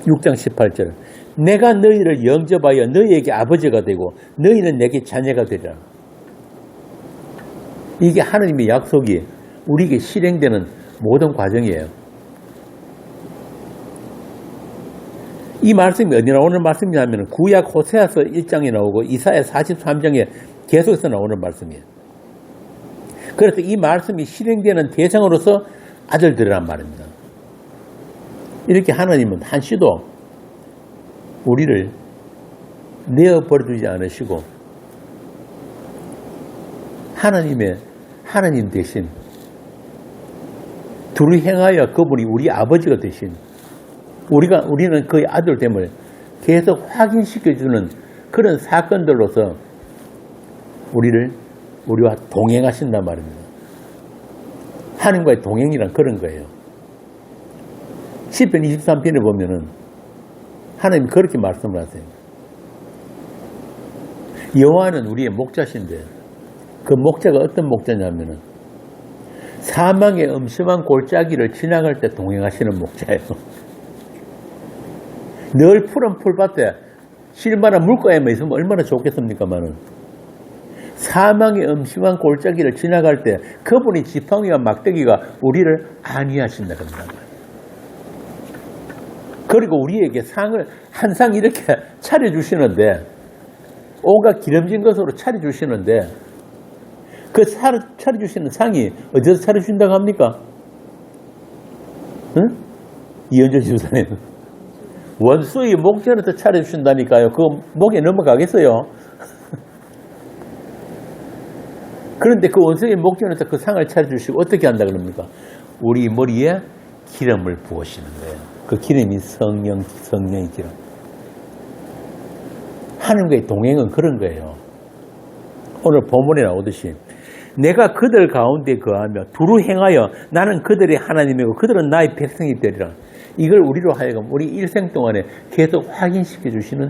6장 18절, 내가 너희를 영접하여 너희에게 아버지가 되고 너희는 내게 자녀가 되리라. 이게 하나님의 약속이 우리에게 실행되는 모든 과정이에요. 이 말씀이 어디 나오는 말씀이냐면 구약 호세아서 1장에 나오고 이사야 43장에 계속해서 나오는 말씀이에요. 그래서 이 말씀이 실행되는 대상으로서 아들들이란 말입니다. 이렇게 하나님은 한시도 우리를 내어버려두지 않으시고 하나님 대신 둘이 행하여 그분이 우리 아버지가 되신 우리는 그의 아들 됨을 계속 확인시켜주는 그런 사건들로서 우리와 동행하신단 말입니다. 하나님과의 동행이란 그런 거예요. 시편 23편에 보면은 하나님이 그렇게 말씀을 하세요. 여호와는 우리의 목자신데 그 목자가 어떤 목자냐면은 사망의 음침한 골짜기를 지나갈 때 동행하시는 목자예요. 늘 푸른 풀밭에 쉴만한 물가에만 있으면 얼마나 좋겠습니까마는 사망의 음침한 골짜기를 지나갈 때 그분의 지팡이와 막대기가 우리를 안위하신다는 거예요. 그리고 우리에게 상을 항상 이렇게 차려주시는데 온갖 기름진 것으로 차려주시는데 그 차려주시는 상이 어디서 차려주신다고 합니까? 응? 이현철 집사님, 원수의 목전에서 차려주신다니까요. 그 목에 넘어가겠어요? 그런데 그 원수의 목전에서 그 상을 차려주시고 어떻게 한다 그럽니까? 우리 머리에 기름을 부으시는 거예요. 그 기름이 성령의 기름. 하나님과의 동행은 그런 거예요. 오늘 본문에 나오듯이 내가 그들 가운데 거하며 두루 행하여 나는 그들의 하나님이고 그들은 나의 백성이 되리라. 이걸 우리로 하여금 우리 일생 동안에 계속 확인시켜 주시는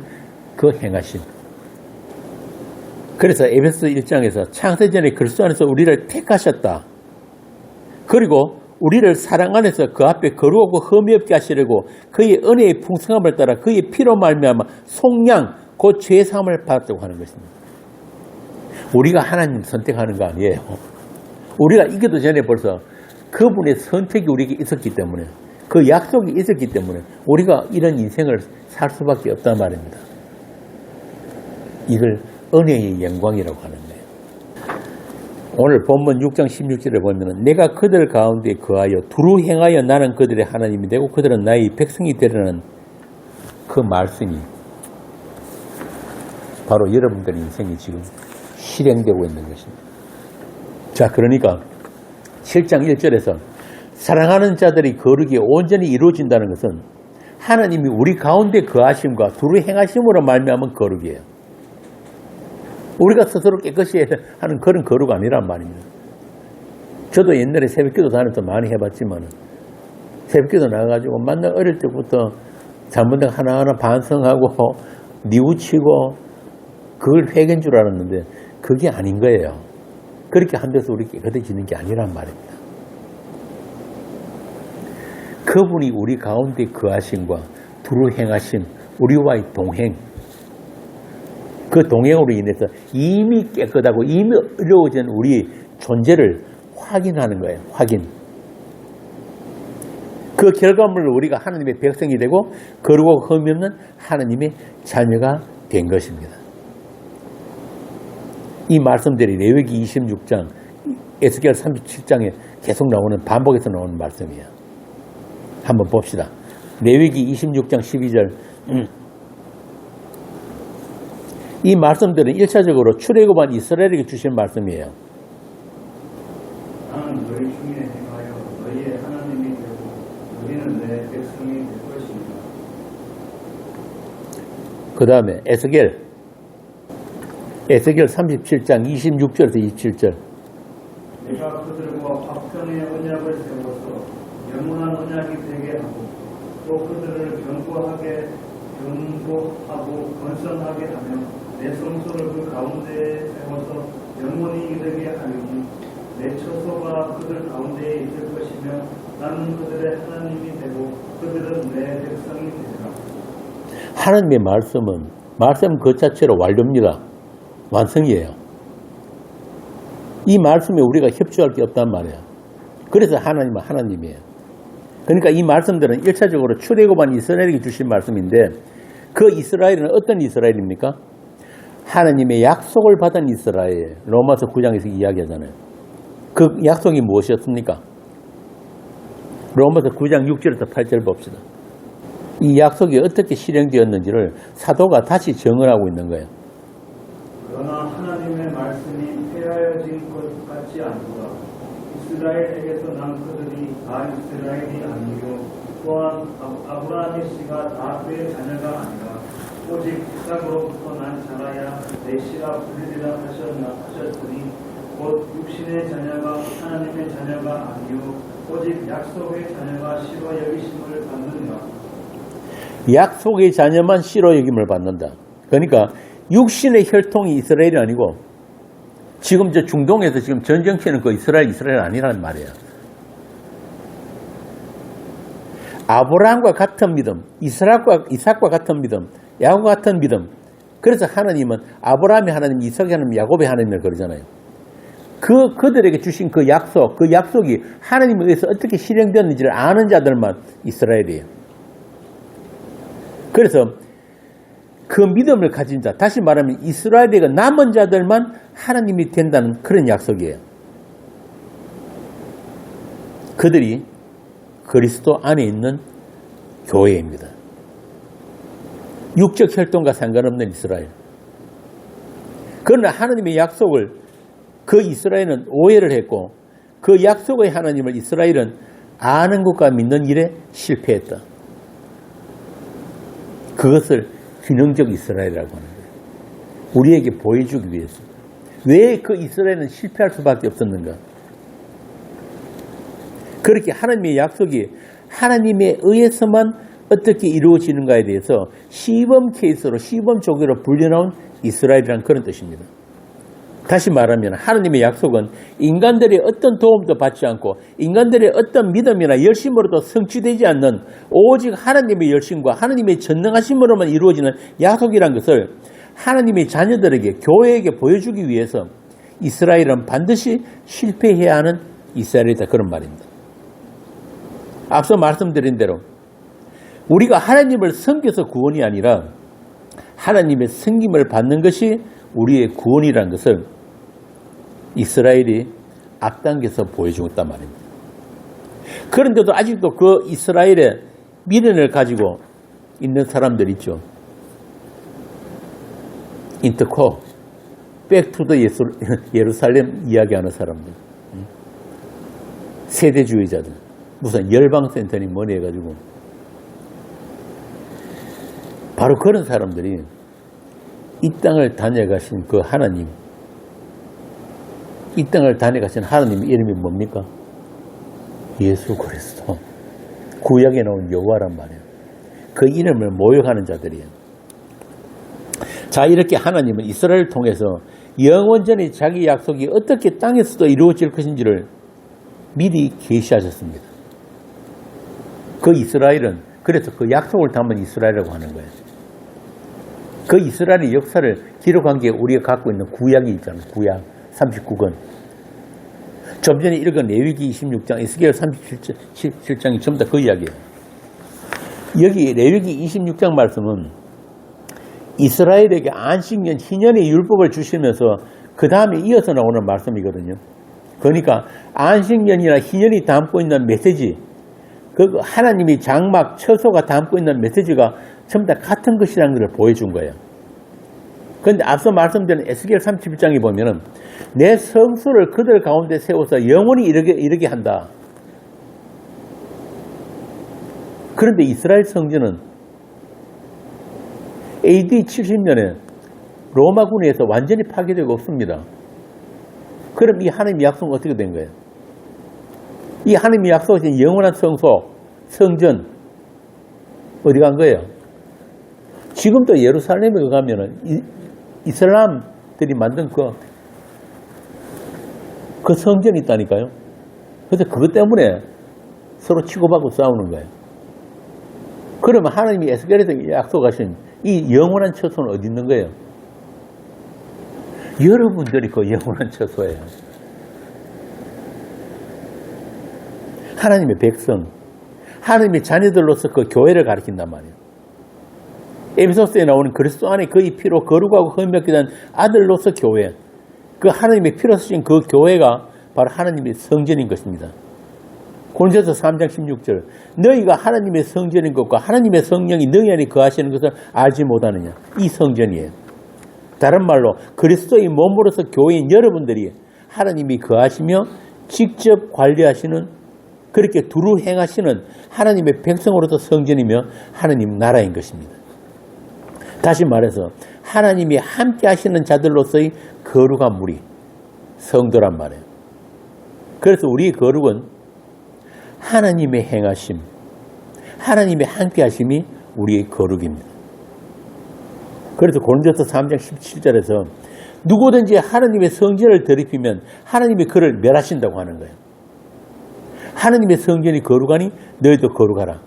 그 행하심. 그래서 에베소 1장에서 창세전에 그리스도 안에서 우리를 택하셨다. 그리고 우리를 사랑 안에서 그 앞에 거룩하고 흠이 없게 하시려고 그의 은혜의 풍성함을 따라 그의 피로 말미암아 속량 곧 죄사함을 받았다고 하는 것입니다. 우리가 하나님 선택하는 거 아니에요. 우리가 이기도 전에 벌써 그분의 선택이 우리에게 있었기 때문에 그 약속이 있었기 때문에 우리가 이런 인생을 살 수밖에 없단 말입니다. 이걸 은혜의 영광이라고 하는 거예요. 오늘 본문 6장 16절에 보면 내가 그들 가운데 거하여 두루 행하여 나는 그들의 하나님이 되고 그들은 나의 백성이 되려는 그 말씀이 바로 여러분들의 인생이 지금 실행되고 있는 것입니다. 자, 그러니까 7장 1절에서 사랑하는 자들이 거룩이 온전히 이루어진다는 것은 하나님이 우리 가운데 거하심과 두루 행하심으로 말미암은 거룩이에요. 우리가 스스로 깨끗이 하는 그런 거루가 아니란 말입니다. 저도 옛날에 새벽기도 다니면서 많이 해봤지만 새벽기도 나가가지고 만나 어릴 때부터 잘못된 거 하나하나 반성하고 뉘우치고 그걸 회개인 줄 알았는데 그게 아닌 거예요. 그렇게 한데서 우리 깨끗해지는 게 아니란 말입니다. 그분이 우리 가운데 거하심과 두루 행하심, 우리와의 동행, 그 동행으로 인해서 이미 깨끗하고 이미 어려워진 우리 존재를 확인하는 거예요. 확인. 그 결과물로 우리가 하나님의 백성이 되고 거룩하고 흠이 없는 하나님의 자녀가 된 것입니다. 이 말씀들이 레위기 26장, 에스겔 37장에 계속 나오는, 반복해서 나오는 말씀이에요. 한번 봅시다. 레위기 26장 12절. 이 말씀들은 1차적으로 출애굽한 이스라엘에게 주신 말씀이에요. 나는 너희 중에 행하여 너희의 하나님이 되고 너희는 내 백성이 될 것입니다. 그 다음에 에스겔 37장 26절에서 27절. 내가 그들과 화평의 언약을 세워서 영원한 언약이 되게 하고 또 그들을 견고하고 건성하게 하며 내 성소를 그 가운데에 세워서 영원히 이르게 하리니 내 처소가 그들 가운데에 있을 것이며 나는 그들의 하나님이 되고 그들은 내 백성이 되리라. 하나님의 말씀 그 자체로 완료입니다. 완성이에요. 이 말씀에 우리가 협조할 게 없단 말이에요. 그래서 하나님은 하나님이에요. 그러니까 이 말씀들은 1차적으로 출애굽한 이스라엘에게 주신 말씀인데 그 이스라엘은 어떤 이스라엘입니까? 하나님의 약속을 받은 이스라엘. 로마서 9장에서 이야기하잖아요. 그 약속이 무엇이었습니까? 로마서 9장 6절에서 8절 봅시다. 이 약속이 어떻게 실행되었는지를 사도가 다시 정언하고 있는 거예요. 그러나 하나님의 말씀이 폐하여진 것 같지 않도다. 이스라엘에게서 난 그들이 다 이스라엘이 아니요 또한 아브라함의 씨가 다 그의 자녀가 아니라 오직 이삭으로부터 난 자라야 내 씨라 불리리라 하셨으니 곧 육신의 자녀가 하나님의 자녀가 아니요 오직 약속의 자녀가 씨로 여기심을 받느니라. 약속의 자녀만 씨로 여김을 받는다. 그러니까 육신의 혈통이 이스라엘이 아니고 지금 저 중동에서 지금 전쟁치는 그 이스라엘 아니라는 말이에요. 아브라함과 같은 믿음, 이삭과 같은 믿음, 야곱과 같은 믿음. 그래서 하나님은 아브라함의 하나님, 이삭의 하나님, 야곱의 하나님을 그러잖아요. 그들에게 주신 그 약속이 하나님에 의해서 어떻게 실행되었는지를 아는 자들만 이스라엘이에요. 그래서 그 믿음을 가진 자, 다시 말하면 이스라엘에게 남은 자들만 하나님이 된다는 그런 약속이에요. 그들이 그리스도 안에 있는 교회입니다. 육적 혈통과 상관없는 이스라엘. 그러나 하나님의 약속을 그 이스라엘은 오해를 했고 그 약속의 하나님을 이스라엘은 아는 것과 믿는 일에 실패했다. 그것을 균형적 이스라엘이라고 하는 거예요. 우리에게 보여주기 위해서. 왜 그 이스라엘은 실패할 수밖에 없었는가? 그렇게 하나님의 약속이 하나님에 의해서만 어떻게 이루어지는가에 대해서 시범 케이스로, 시범 조교로 불려나온 이스라엘이라는 그런 뜻입니다. 다시 말하면 하나님의 약속은 인간들의 어떤 도움도 받지 않고 인간들의 어떤 믿음이나 열심으로도 성취되지 않는 오직 하나님의 열심과 하나님의 전능하심으로만 이루어지는 약속이라는 것을 하나님의 자녀들에게, 교회에게 보여주기 위해서 이스라엘은 반드시 실패해야 하는 이스라엘이다, 그런 말입니다. 앞서 말씀드린 대로 우리가 하나님을 섬겨서 구원이 아니라 하나님의 섬김을 받는 것이 우리의 구원이라는 것을 이스라엘이 앞당겨서 보여주었단 말입니다. 그런데도 아직도 그 이스라엘의 미련을 가지고 있는 사람들 있죠. 인터코, 백투더 예루살렘 이야기하는 사람들. 세대주의자들. 무슨 열방센터니 뭐니 해가지고. 바로 그런 사람들이 이 땅을 다녀가신 그 하나님, 이 땅을 다녀가신 하나님 이름이 뭡니까? 예수 그리스도. 구약에 나온 여호와란 말이에요. 그 이름을 모욕하는 자들이에요. 자, 이렇게 하나님은 이스라엘을 통해서 영원전에 자기 약속이 어떻게 땅에서도 이루어질 것인지를 미리 계시하셨습니다. 그 이스라엘은 그래서 그 약속을 담은 이스라엘이라고 하는 거예요. 그 이스라엘의 역사를 기록한 게 우리가 갖고 있는 구약이 있잖아요. 구약 39권. 좀 전에 읽은 레위기 26장, 에스겔 37장이 전부 다 그 이야기예요. 여기 레위기 26장 말씀은 이스라엘에게 안식년, 희년의 율법을 주시면서 그 다음에 이어서 나오는 말씀이거든요. 그러니까 안식년이나 희년이 담고 있는 메시지, 그 하나님이 장막, 처소가 담고 있는 메시지가 전부 다 같은 것이라는 것을 보여준 거예요. 그런데 앞서 말씀드린 에스겔 31장에 보면은 내 성소를 그들 가운데 세워서 영원히 이르게 한다. 그런데 이스라엘 성전은 AD 70년에 로마군에 의해서 완전히 파괴되고 없습니다. 그럼 이 하나님의 약속은 어떻게 된 거예요? 이 하나님의 약속하신 영원한 성소, 성전 어디 간 거예요? 지금도 예루살렘에 가면은 이슬람들이 만든 그 성전이 있다니까요. 그래서 그것 때문에 서로 치고받고 싸우는 거예요. 그러면 하나님이 에스겔에서 약속하신 이 영원한 처소는 어디 있는 거예요? 여러분들이 그 영원한 처소예요. 하나님의 백성, 하나님의 자녀들로서 그 교회를 가리킨단 말이에요. 에베소서에 나오는 그리스도 안에 그의 피로 거룩하고 흠없게 된 아들로서 교회, 그 하나님의 피로 쓰신 그 교회가 바로 하나님의 성전인 것입니다. 고린도서 3장 16절, 너희가 하나님의 성전인 것과 하나님의 성령이 너희 안에 거하시는 것을 알지 못하느냐. 이 성전이에요. 다른 말로 그리스도의 몸으로서 교회인 여러분들이 하나님이 거하시며 직접 관리하시는, 그렇게 두루 행하시는 하나님의 백성으로서 성전이며 하나님 나라인 것입니다. 다시 말해서 하나님이 함께 하시는 자들로서의 거룩한 무리, 성도란 말이에요. 그래서 우리의 거룩은 하나님의 행하심, 하나님의 함께 하심이 우리의 거룩입니다. 그래서 고린도서 3장 17절에서 누구든지 하나님의 성전을 더럽히면 하나님이 그를 멸하신다고 하는 거예요. 하나님의 성전이 거룩하니 너희도 거룩하라.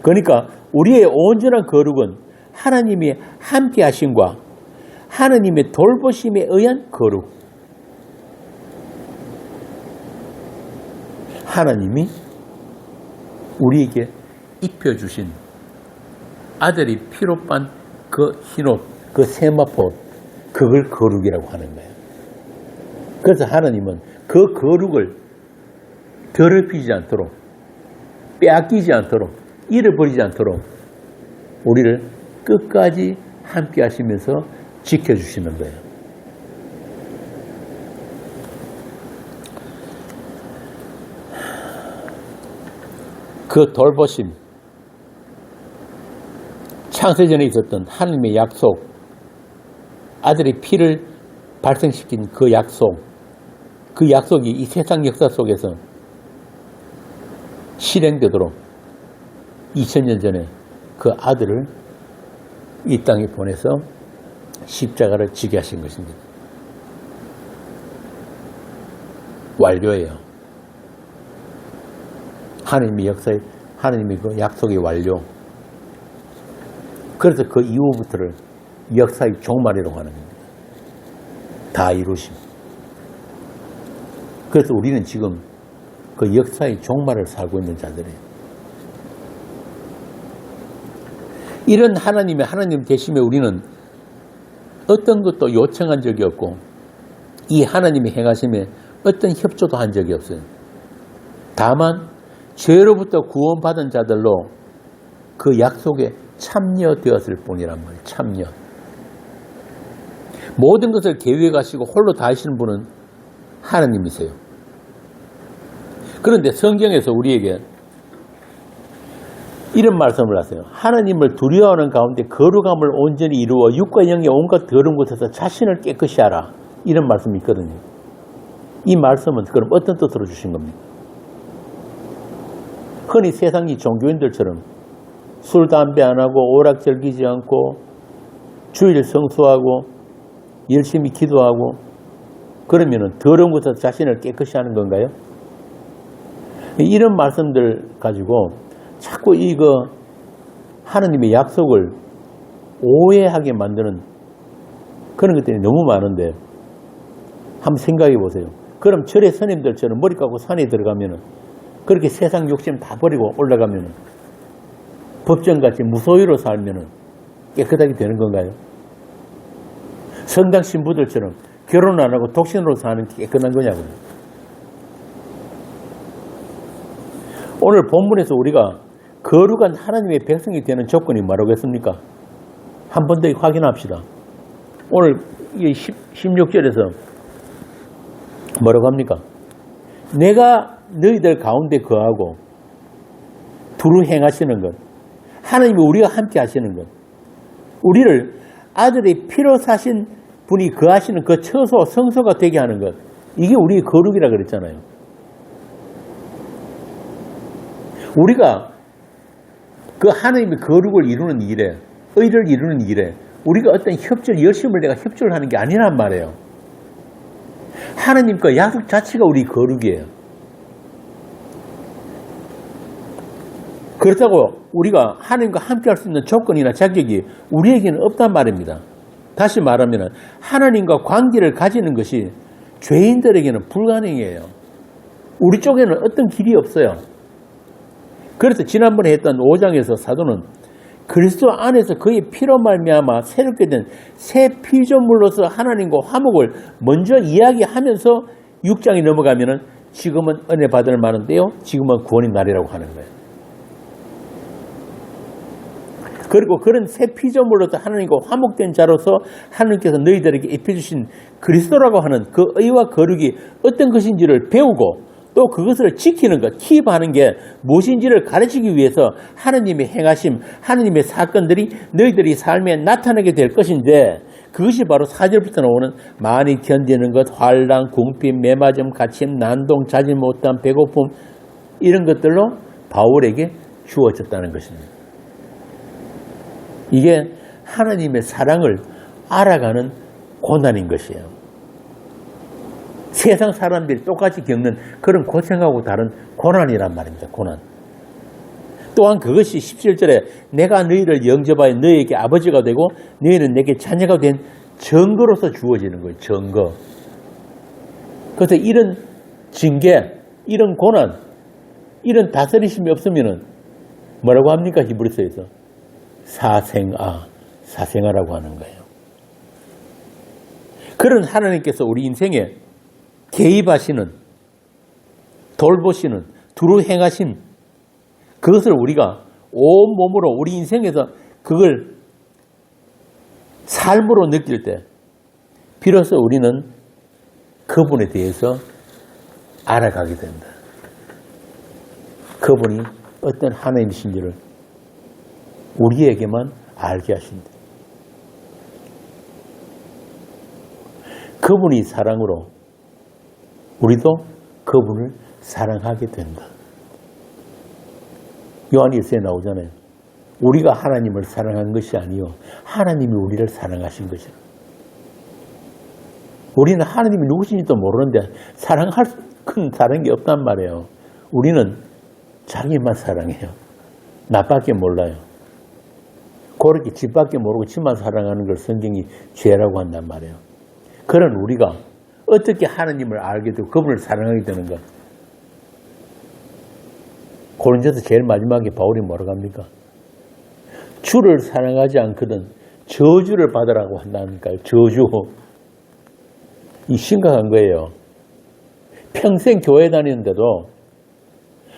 그러니까 우리의 온전한 거룩은 하나님의 함께 하심과 하나님의 돌보심에 의한 거룩. 하나님이 우리에게 입혀주신 아들이 피로 빤 그 흰옷, 그 세마포, 그걸 거룩이라고 하는 거예요. 그래서 하나님은 그 거룩을 더럽히지 않도록, 빼앗기지 않도록, 잃어버리지 않도록 우리를 끝까지 함께 하시면서 지켜주시는 거예요. 그 돌보심, 창세전에 있었던 하나님의 약속, 아들의 피를 발생시킨 그 약속, 그 약속이 이 세상 역사 속에서 실행되도록 2000년 전에 그 아들을 이 땅에 보내서 십자가를 지게 하신 것입니다. 완료예요. 하나님의 역사에, 하나님의 그 약속의 완료. 그래서 그 이후부터를 역사의 종말이라고 하는 겁니다. 다 이루심. 그래서 우리는 지금 그 역사의 종말을 살고 있는 자들이에요. 이런 하나님 되심에 우리는 어떤 것도 요청한 적이 없고 이 하나님의 행하심에 어떤 협조도 한 적이 없어요. 다만 죄로부터 구원받은 자들로 그 약속에 참여되었을 뿐이란 말이에요. 참여. 모든 것을 계획하시고 홀로 다 하시는 분은 하나님이세요. 그런데 성경에서 우리에게 이런 말씀을 하세요. 하나님을 두려워하는 가운데 거룩함을 온전히 이루어 육과 영의 온갖 더러운 것에서 자신을 깨끗이 하라. 이런 말씀이 있거든요. 이 말씀은 그럼 어떤 뜻으로 주신 겁니까? 흔히 세상이 종교인들처럼 술, 담배 안 하고 오락 즐기지 않고 주일 성수하고 열심히 기도하고 그러면은 더러운 것에서 자신을 깨끗이 하는 건가요? 이런 말씀들 가지고 자꾸 이거 하나님의 약속을 오해하게 만드는 그런 것들이 너무 많은데 한번 생각해 보세요. 그럼 절의 스님들처럼 머리 깎고 산에 들어가면은 그렇게 세상 욕심 다 버리고 올라가면은 법정같이 무소유로 살면은 깨끗하게 되는 건가요? 성당 신부들처럼 결혼 안 하고 독신으로 사는 게 깨끗한 거냐고요. 오늘 본문에서 우리가 거룩한 하나님의 백성이 되는 조건이 뭐라고 했습니까? 한 번 더 확인합시다. 오늘 16절에서 뭐라고 합니까? 내가 너희들 가운데 거하고 두루 행하시는 것, 하나님이 우리가 함께 하시는 것, 우리를 아들의 피로 사신 분이 거하시는 그 처소 성소가 되게 하는 것, 이게 우리의 거룩이라 그랬잖아요. 우리가 그 하나님의 거룩을 이루는 일에, 의를 이루는 일에 우리가 어떤 열심을 내가 협조를 하는 게 아니란 말이에요. 하나님과 약속 자체가 우리 거룩이에요. 그렇다고 우리가 하나님과 함께 할 수 있는 조건이나 자격이 우리에게는 없단 말입니다. 다시 말하면 하나님과 관계를 가지는 것이 죄인들에게는 불가능해요. 우리 쪽에는 어떤 길이 없어요. 그래서 지난번에 했던 5장에서 사도는 그리스도 안에서 그의 피로 말미암아 새롭게 된 새 피조물로서 하나님과 화목을 먼저 이야기하면서 6장이 넘어가면은 지금은 은혜 받을 만한 때요, 지금은 구원의 날이라고 하는 거예요. 그리고 그런 새 피조물로서 하나님과 화목된 자로서 하나님께서 너희들에게 입혀주신 그리스도라고 하는 그 의와 거룩이 어떤 것인지를 배우고 또 그것을 지키는 것, 킵하는 게 무엇인지를 가르치기 위해서 하나님의 행하심, 하나님의 사건들이 너희들이 삶에 나타나게 될 것인데 그것이 바로 4절부터 나오는 많이 견디는 것, 환난, 궁핍, 매맞음, 갇힘, 난동, 자지 못함, 배고픔 이런 것들로 바울에게 주어졌다는 것입니다. 이게 하나님의 사랑을 알아가는 고난인 것이에요. 세상 사람들이 똑같이 겪는 그런 고생하고 다른 고난이란 말입니다. 고난. 또한 그것이 17절에 내가 너희를 영접하여 너희에게 아버지가 되고 너희는 내게 자녀가 된 증거로서 주어지는 거예요. 증거. 그래서 이런 징계, 이런 고난, 이런 다스리심이 없으면 뭐라고 합니까? 히브리서에서 사생아라고 하는 거예요. 그런 하나님께서 우리 인생에 개입하시는, 돌보시는, 두루 행하신 그것을 우리가 온몸으로 우리 인생에서 그걸 삶으로 느낄 때 비로소 우리는 그분에 대해서 알아가게 된다. 그분이 어떤 하나님이신지를 우리에게만 알게 하신다. 그분이 사랑으로 우리도 그분을 사랑하게 된다. 요한일서에 나오잖아요. 우리가 하나님을 사랑한 것이 아니요 하나님이 우리를 사랑하신 것이라. 우리는 하나님이 누구신지도 모르는데 사랑할 큰 다른 게 없단 말이에요. 우리는 자기만 사랑해요. 나밖에 몰라요. 그렇게 집밖에 모르고 집만 사랑하는 걸 성경이 죄라고 한단 말이에요. 그런 우리가 어떻게 하나님을 알게 되고 그분을 사랑하게 되는가? 고린도서 제일 마지막에 바울이 뭐라고 합니까? 주를 사랑하지 않거든 저주를 받으라고 한다니까요. 저주. 이 심각한 거예요. 평생 교회 다니는데도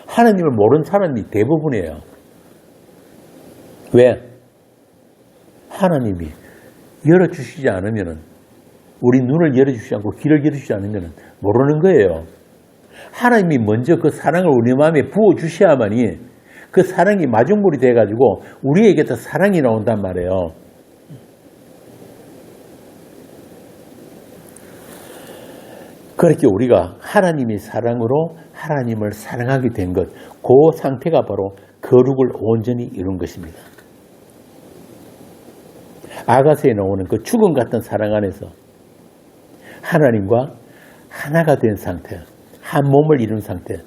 하나님을 모르는 사람이 대부분이에요. 왜? 하나님이 열어주시지 않으면 우리 눈을 열어주시지 않고 귀를 열어주시지 않으면 모르는 거예요. 하나님이 먼저 그 사랑을 우리 마음에 부어주셔야만이 그 사랑이 마중물이 돼가지고 우리에게도 사랑이 나온단 말이에요. 그렇게 우리가 하나님의 사랑으로 하나님을 사랑하게 된 것, 그 상태가 바로 거룩을 온전히 이룬 것입니다. 아가서에 나오는 그 죽음 같은 사랑 안에서 하나님과 하나가 된 상태, 한 몸을 이룬 상태,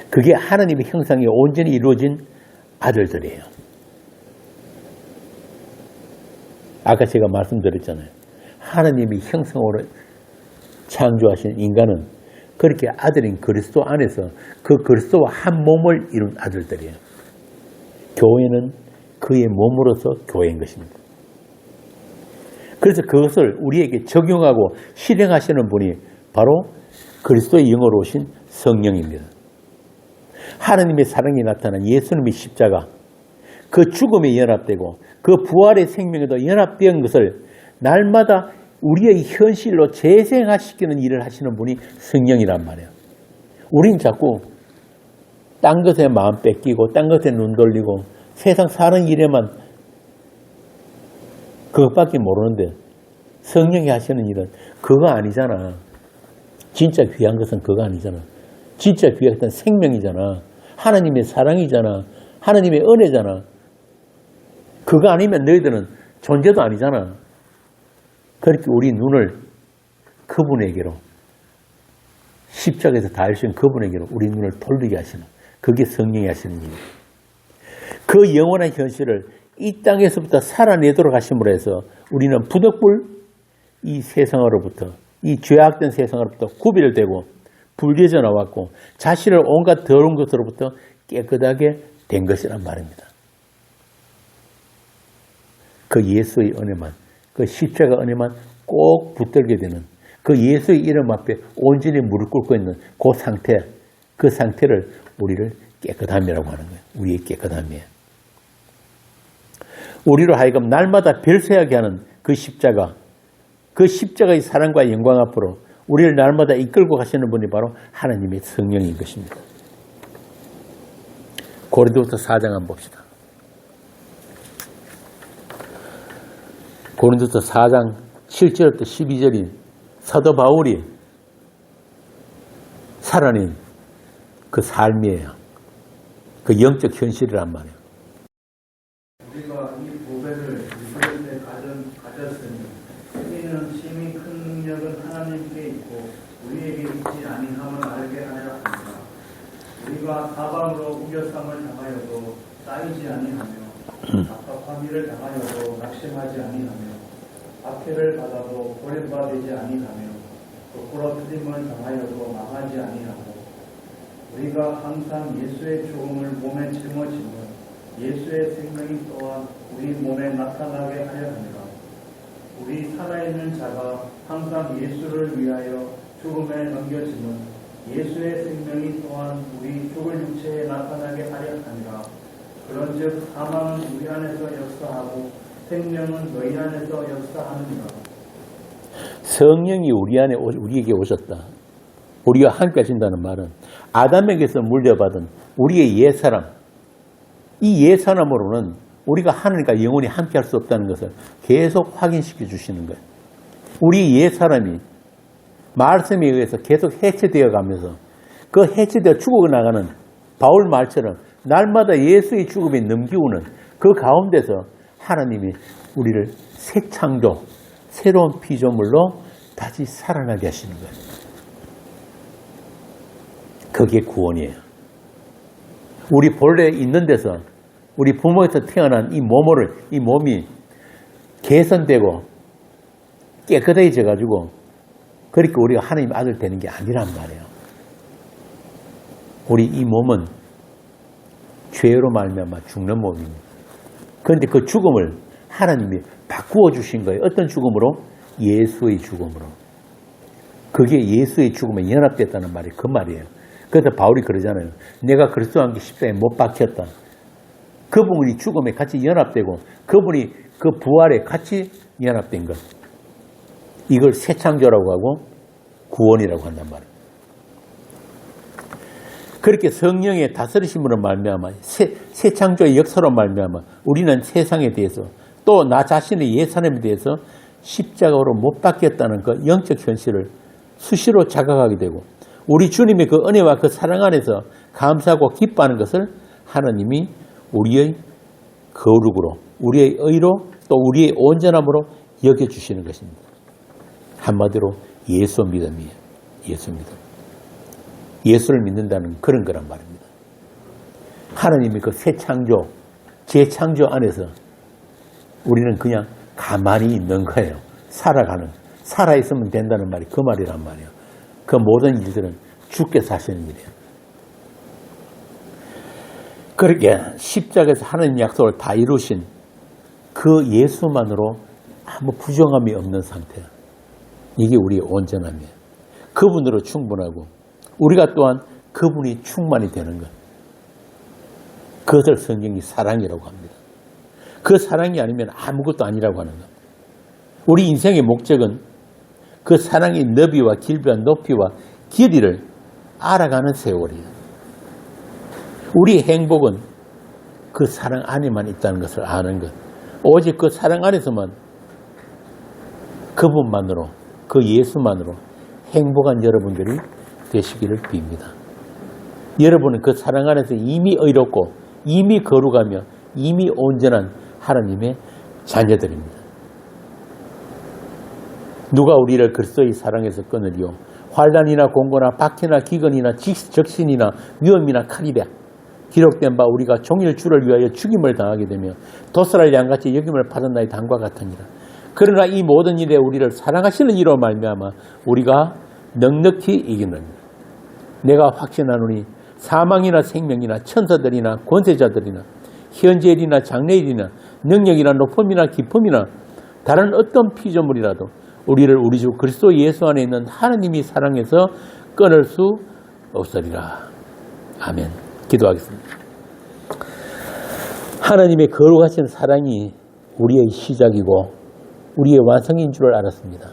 그게 하나님의 형상이 온전히 이루어진 아들들이에요. 아까 제가 말씀드렸잖아요. 하나님의 형상으로 창조하신 인간은 그렇게 아들인 그리스도 안에서 그 그리스도와 한 몸을 이룬 아들들이에요. 교회는 그의 몸으로서 교회인 것입니다. 그래서 그것을 우리에게 적용하고 실행하시는 분이 바로 그리스도의 영으로 오신 성령입니다. 하나님의 사랑이 나타난 예수님의 십자가, 그 죽음에 연합되고 그 부활의 생명에도 연합된 것을 날마다 우리의 현실로 재생화시키는 일을 하시는 분이 성령이란 말이에요. 우린 자꾸 딴 것에 마음 뺏기고 딴 것에 눈 돌리고 세상 사는 일에만 그것밖에 모르는데 성령이 하시는 일은 그거 아니잖아. 진짜 귀한 것은 그거 아니잖아. 진짜 귀한 것은 생명이잖아. 하나님의 사랑이잖아. 하나님의 은혜잖아. 그거 아니면 너희들은 존재도 아니잖아. 그렇게 우리 눈을 그분에게로, 십자가에서 다 하신 그분에게로 우리 눈을 돌리게 하시는, 그게 성령이 하시는 일이에요. 그 영원한 현실을 이 땅에서부터 살아내도록 하심으로 해서 우리는 부득불 이 세상으로부터, 이 죄악된 세상으로부터 구별되고 분리해져 나왔고 자신을 온갖 더러운 것으로부터 깨끗하게 된 것이란 말입니다. 그 예수의 은혜만, 그 십자가 은혜만 꼭 붙들게 되는, 그 예수의 이름 앞에 온전히 무릎 꿇고 있는 그 상태, 그 상태를 우리를 깨끗함이라고 하는 거예요. 우리의 깨끗함이에요. 우리로 하여금 날마다 별세하게 하는 그 십자가, 그 십자가의 사랑과 영광 앞으로 우리를 날마다 이끌고 가시는 분이 바로 하나님의 성령인 것입니다. 고린도후서 4장 한번 봅시다. 고린도후서 4장 7절부터 12절이 사도 바울이 살아낸 그 삶이에요. 그 영적 현실이란 말이에요. 우리가 이 보배를 이스라엘에 가졌으니 이는 심히 큰 능력은 하나님께 있고 우리에게 있지 아니함을 알게 하려 합니다. 우리가 사방으로 우겨쌈을 당하여도 쌓이지 아니하며 답답한 일을 당하여도 낙심하지 아니하며 박해를 받아도 버림받지 아니하며 부끄러뜨림을 당하여도 망하지 아니하고 우리가 항상 예수의 죽음을 몸에 짊어지며 예수의 생명이 또한 우리 몸에 나타나게 하려 합니다. 우리 살아있는 자가 항상 예수를 위하여 죽음에 넘겨지면 예수의 생명이 또한 우리 죽을 육체에 나타나게 하려 합니다. 그런즉 사망은 우리 안에서 역사하고 생명은 너희 안에서 역사하느니라. 성령이 우리에게 오셨다. 우리가 함께 하신다는 말은 아담에게서 물려받은 우리의 옛사람, 이 옛사람으로는 우리가 하나님과 영원히 함께 할 수 없다는 것을 계속 확인시켜 주시는 거예요. 우리 옛사람이 말씀에 의해서 계속 해체되어 가면서 그 해체되어 죽어나가는 바울 말처럼 날마다 예수의 죽음에 넘기우는 그 가운데서 하나님이 우리를 새 창조, 새로운 피조물로 다시 살아나게 하시는 거예요. 그게 구원이에요. 우리 본래 있는 데서 우리 부모에서 태어난 이 몸이 개선되고 깨끗해져 가지고 그렇게 우리가 하나님 아들 되는 게 아니란 말이에요. 우리 이 몸은 죄로 말미암아 죽는 몸입니다. 그런데 그 죽음을 하나님이 바꾸어 주신 거예요. 어떤 죽음으로? 예수의 죽음으로. 그게 예수의 죽음에 연합됐다는 말이 그 말이에요. 그래서 바울이 그러잖아요. 내가 그리스도와 함께 십자가에 못 박혔다. 그분이 죽음에 같이 연합되고 그분이 그 부활에 같이 연합된 것. 이걸 새 창조라고 하고 구원이라고 한단 말이에요. 그렇게 성령의 다스리심으로 말미암아 새 창조의 역사로 말미암아 우리는 세상에 대해서 또 나 자신의 옛사람에 대해서 십자가로 못 박혔다는 그 영적 현실을 수시로 자각하게 되고 우리 주님의 그 은혜와 그 사랑 안에서 감사하고 기뻐하는 것을 하나님이 우리의 거룩으로 우리의 의로 또 우리의 온전함으로 여겨주시는 것입니다. 한마디로 예수 믿음이에요. 예수 믿음. 예수를 믿는다는 그런 거란 말입니다. 하나님이 그 새 창조, 재창조 안에서 우리는 그냥 가만히 있는 거예요. 살아있으면 된다는 말이 그 말이란 말이에요. 그 모든 일들은 주께서 하시는 일이에요. 그렇게 십자가에서 하나님 약속을 다 이루신 그 예수만으로 아무 부정함이 없는 상태. 이게 우리의 온전함이에요. 그분으로 충분하고 우리가 또한 그분이 충만이 되는 것. 그것을 성경이 사랑이라고 합니다. 그 사랑이 아니면 아무것도 아니라고 하는 것. 우리 인생의 목적은 그 사랑의 너비와 길이와 높이와 길이를 알아가는 세월이에요. 우리의 행복은 그 사랑 안에만 있다는 것을 아는 것. 오직 그 사랑 안에서만 그분만으로, 그 예수만으로 행복한 여러분들이 되시기를 빕니다. 여러분은 그 사랑 안에서 이미 의롭고 이미 거룩하며 이미 온전한 하나님의 자녀들입니다. 누가 우리를 그리스도의 사랑에서 끊으리요? 환난이나 공고나 박해나 기근이나 적신이나 위험이나 칼이랴. 기록된 바 우리가 종일 주를 위하여 죽임을 당하게 되며 도살할 양같이 여김을 받은 나의 당과 같으니라. 그러나 이 모든 일에 우리를 사랑하시는 이로 말미암아 우리가 넉넉히 이기는 내가 확신하노니 사망이나 생명이나 천사들이나 권세자들이나 현재일이나 장래일이나 능력이나 높음이나 기쁨이나 다른 어떤 피조물이라도 우리를 우리 주 그리스도 예수 안에 있는 하나님이 사랑해서 끊을 수 없으리라. 아멘. 기도하겠습니다. 하나님의 거룩하신 사랑이 우리의 시작이고 우리의 완성인 줄을 알았습니다.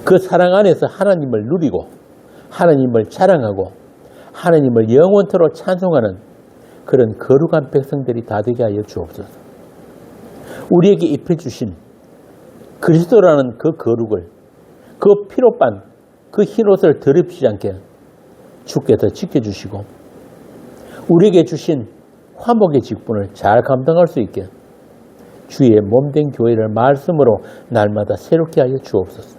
그 사랑 안에서 하나님을 누리고 하나님을 자랑하고 하나님을 영원토록 찬송하는 그런 거룩한 백성들이 다 되게 하여 주옵소서. 우리에게 입혀주신 그리스도라는 그 거룩을 그 피로 빤 그 흰옷을 더럽히지 않게 주께서 지켜주시고 우리에게 주신 화목의 직분을 잘 감당할 수 있게 주의 몸된 교회를 말씀으로 날마다 새롭게 하여 주옵소서.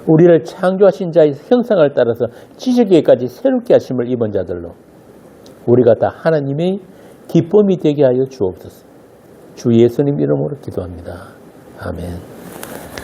우리를 창조하신 자의 형상을 따라서 지식에까지 새롭게 하심을 입은 자들로 우리가 다 하나님의 기쁨이 되게 하여 주옵소서. 주 예수님 이름으로 기도합니다. 아멘.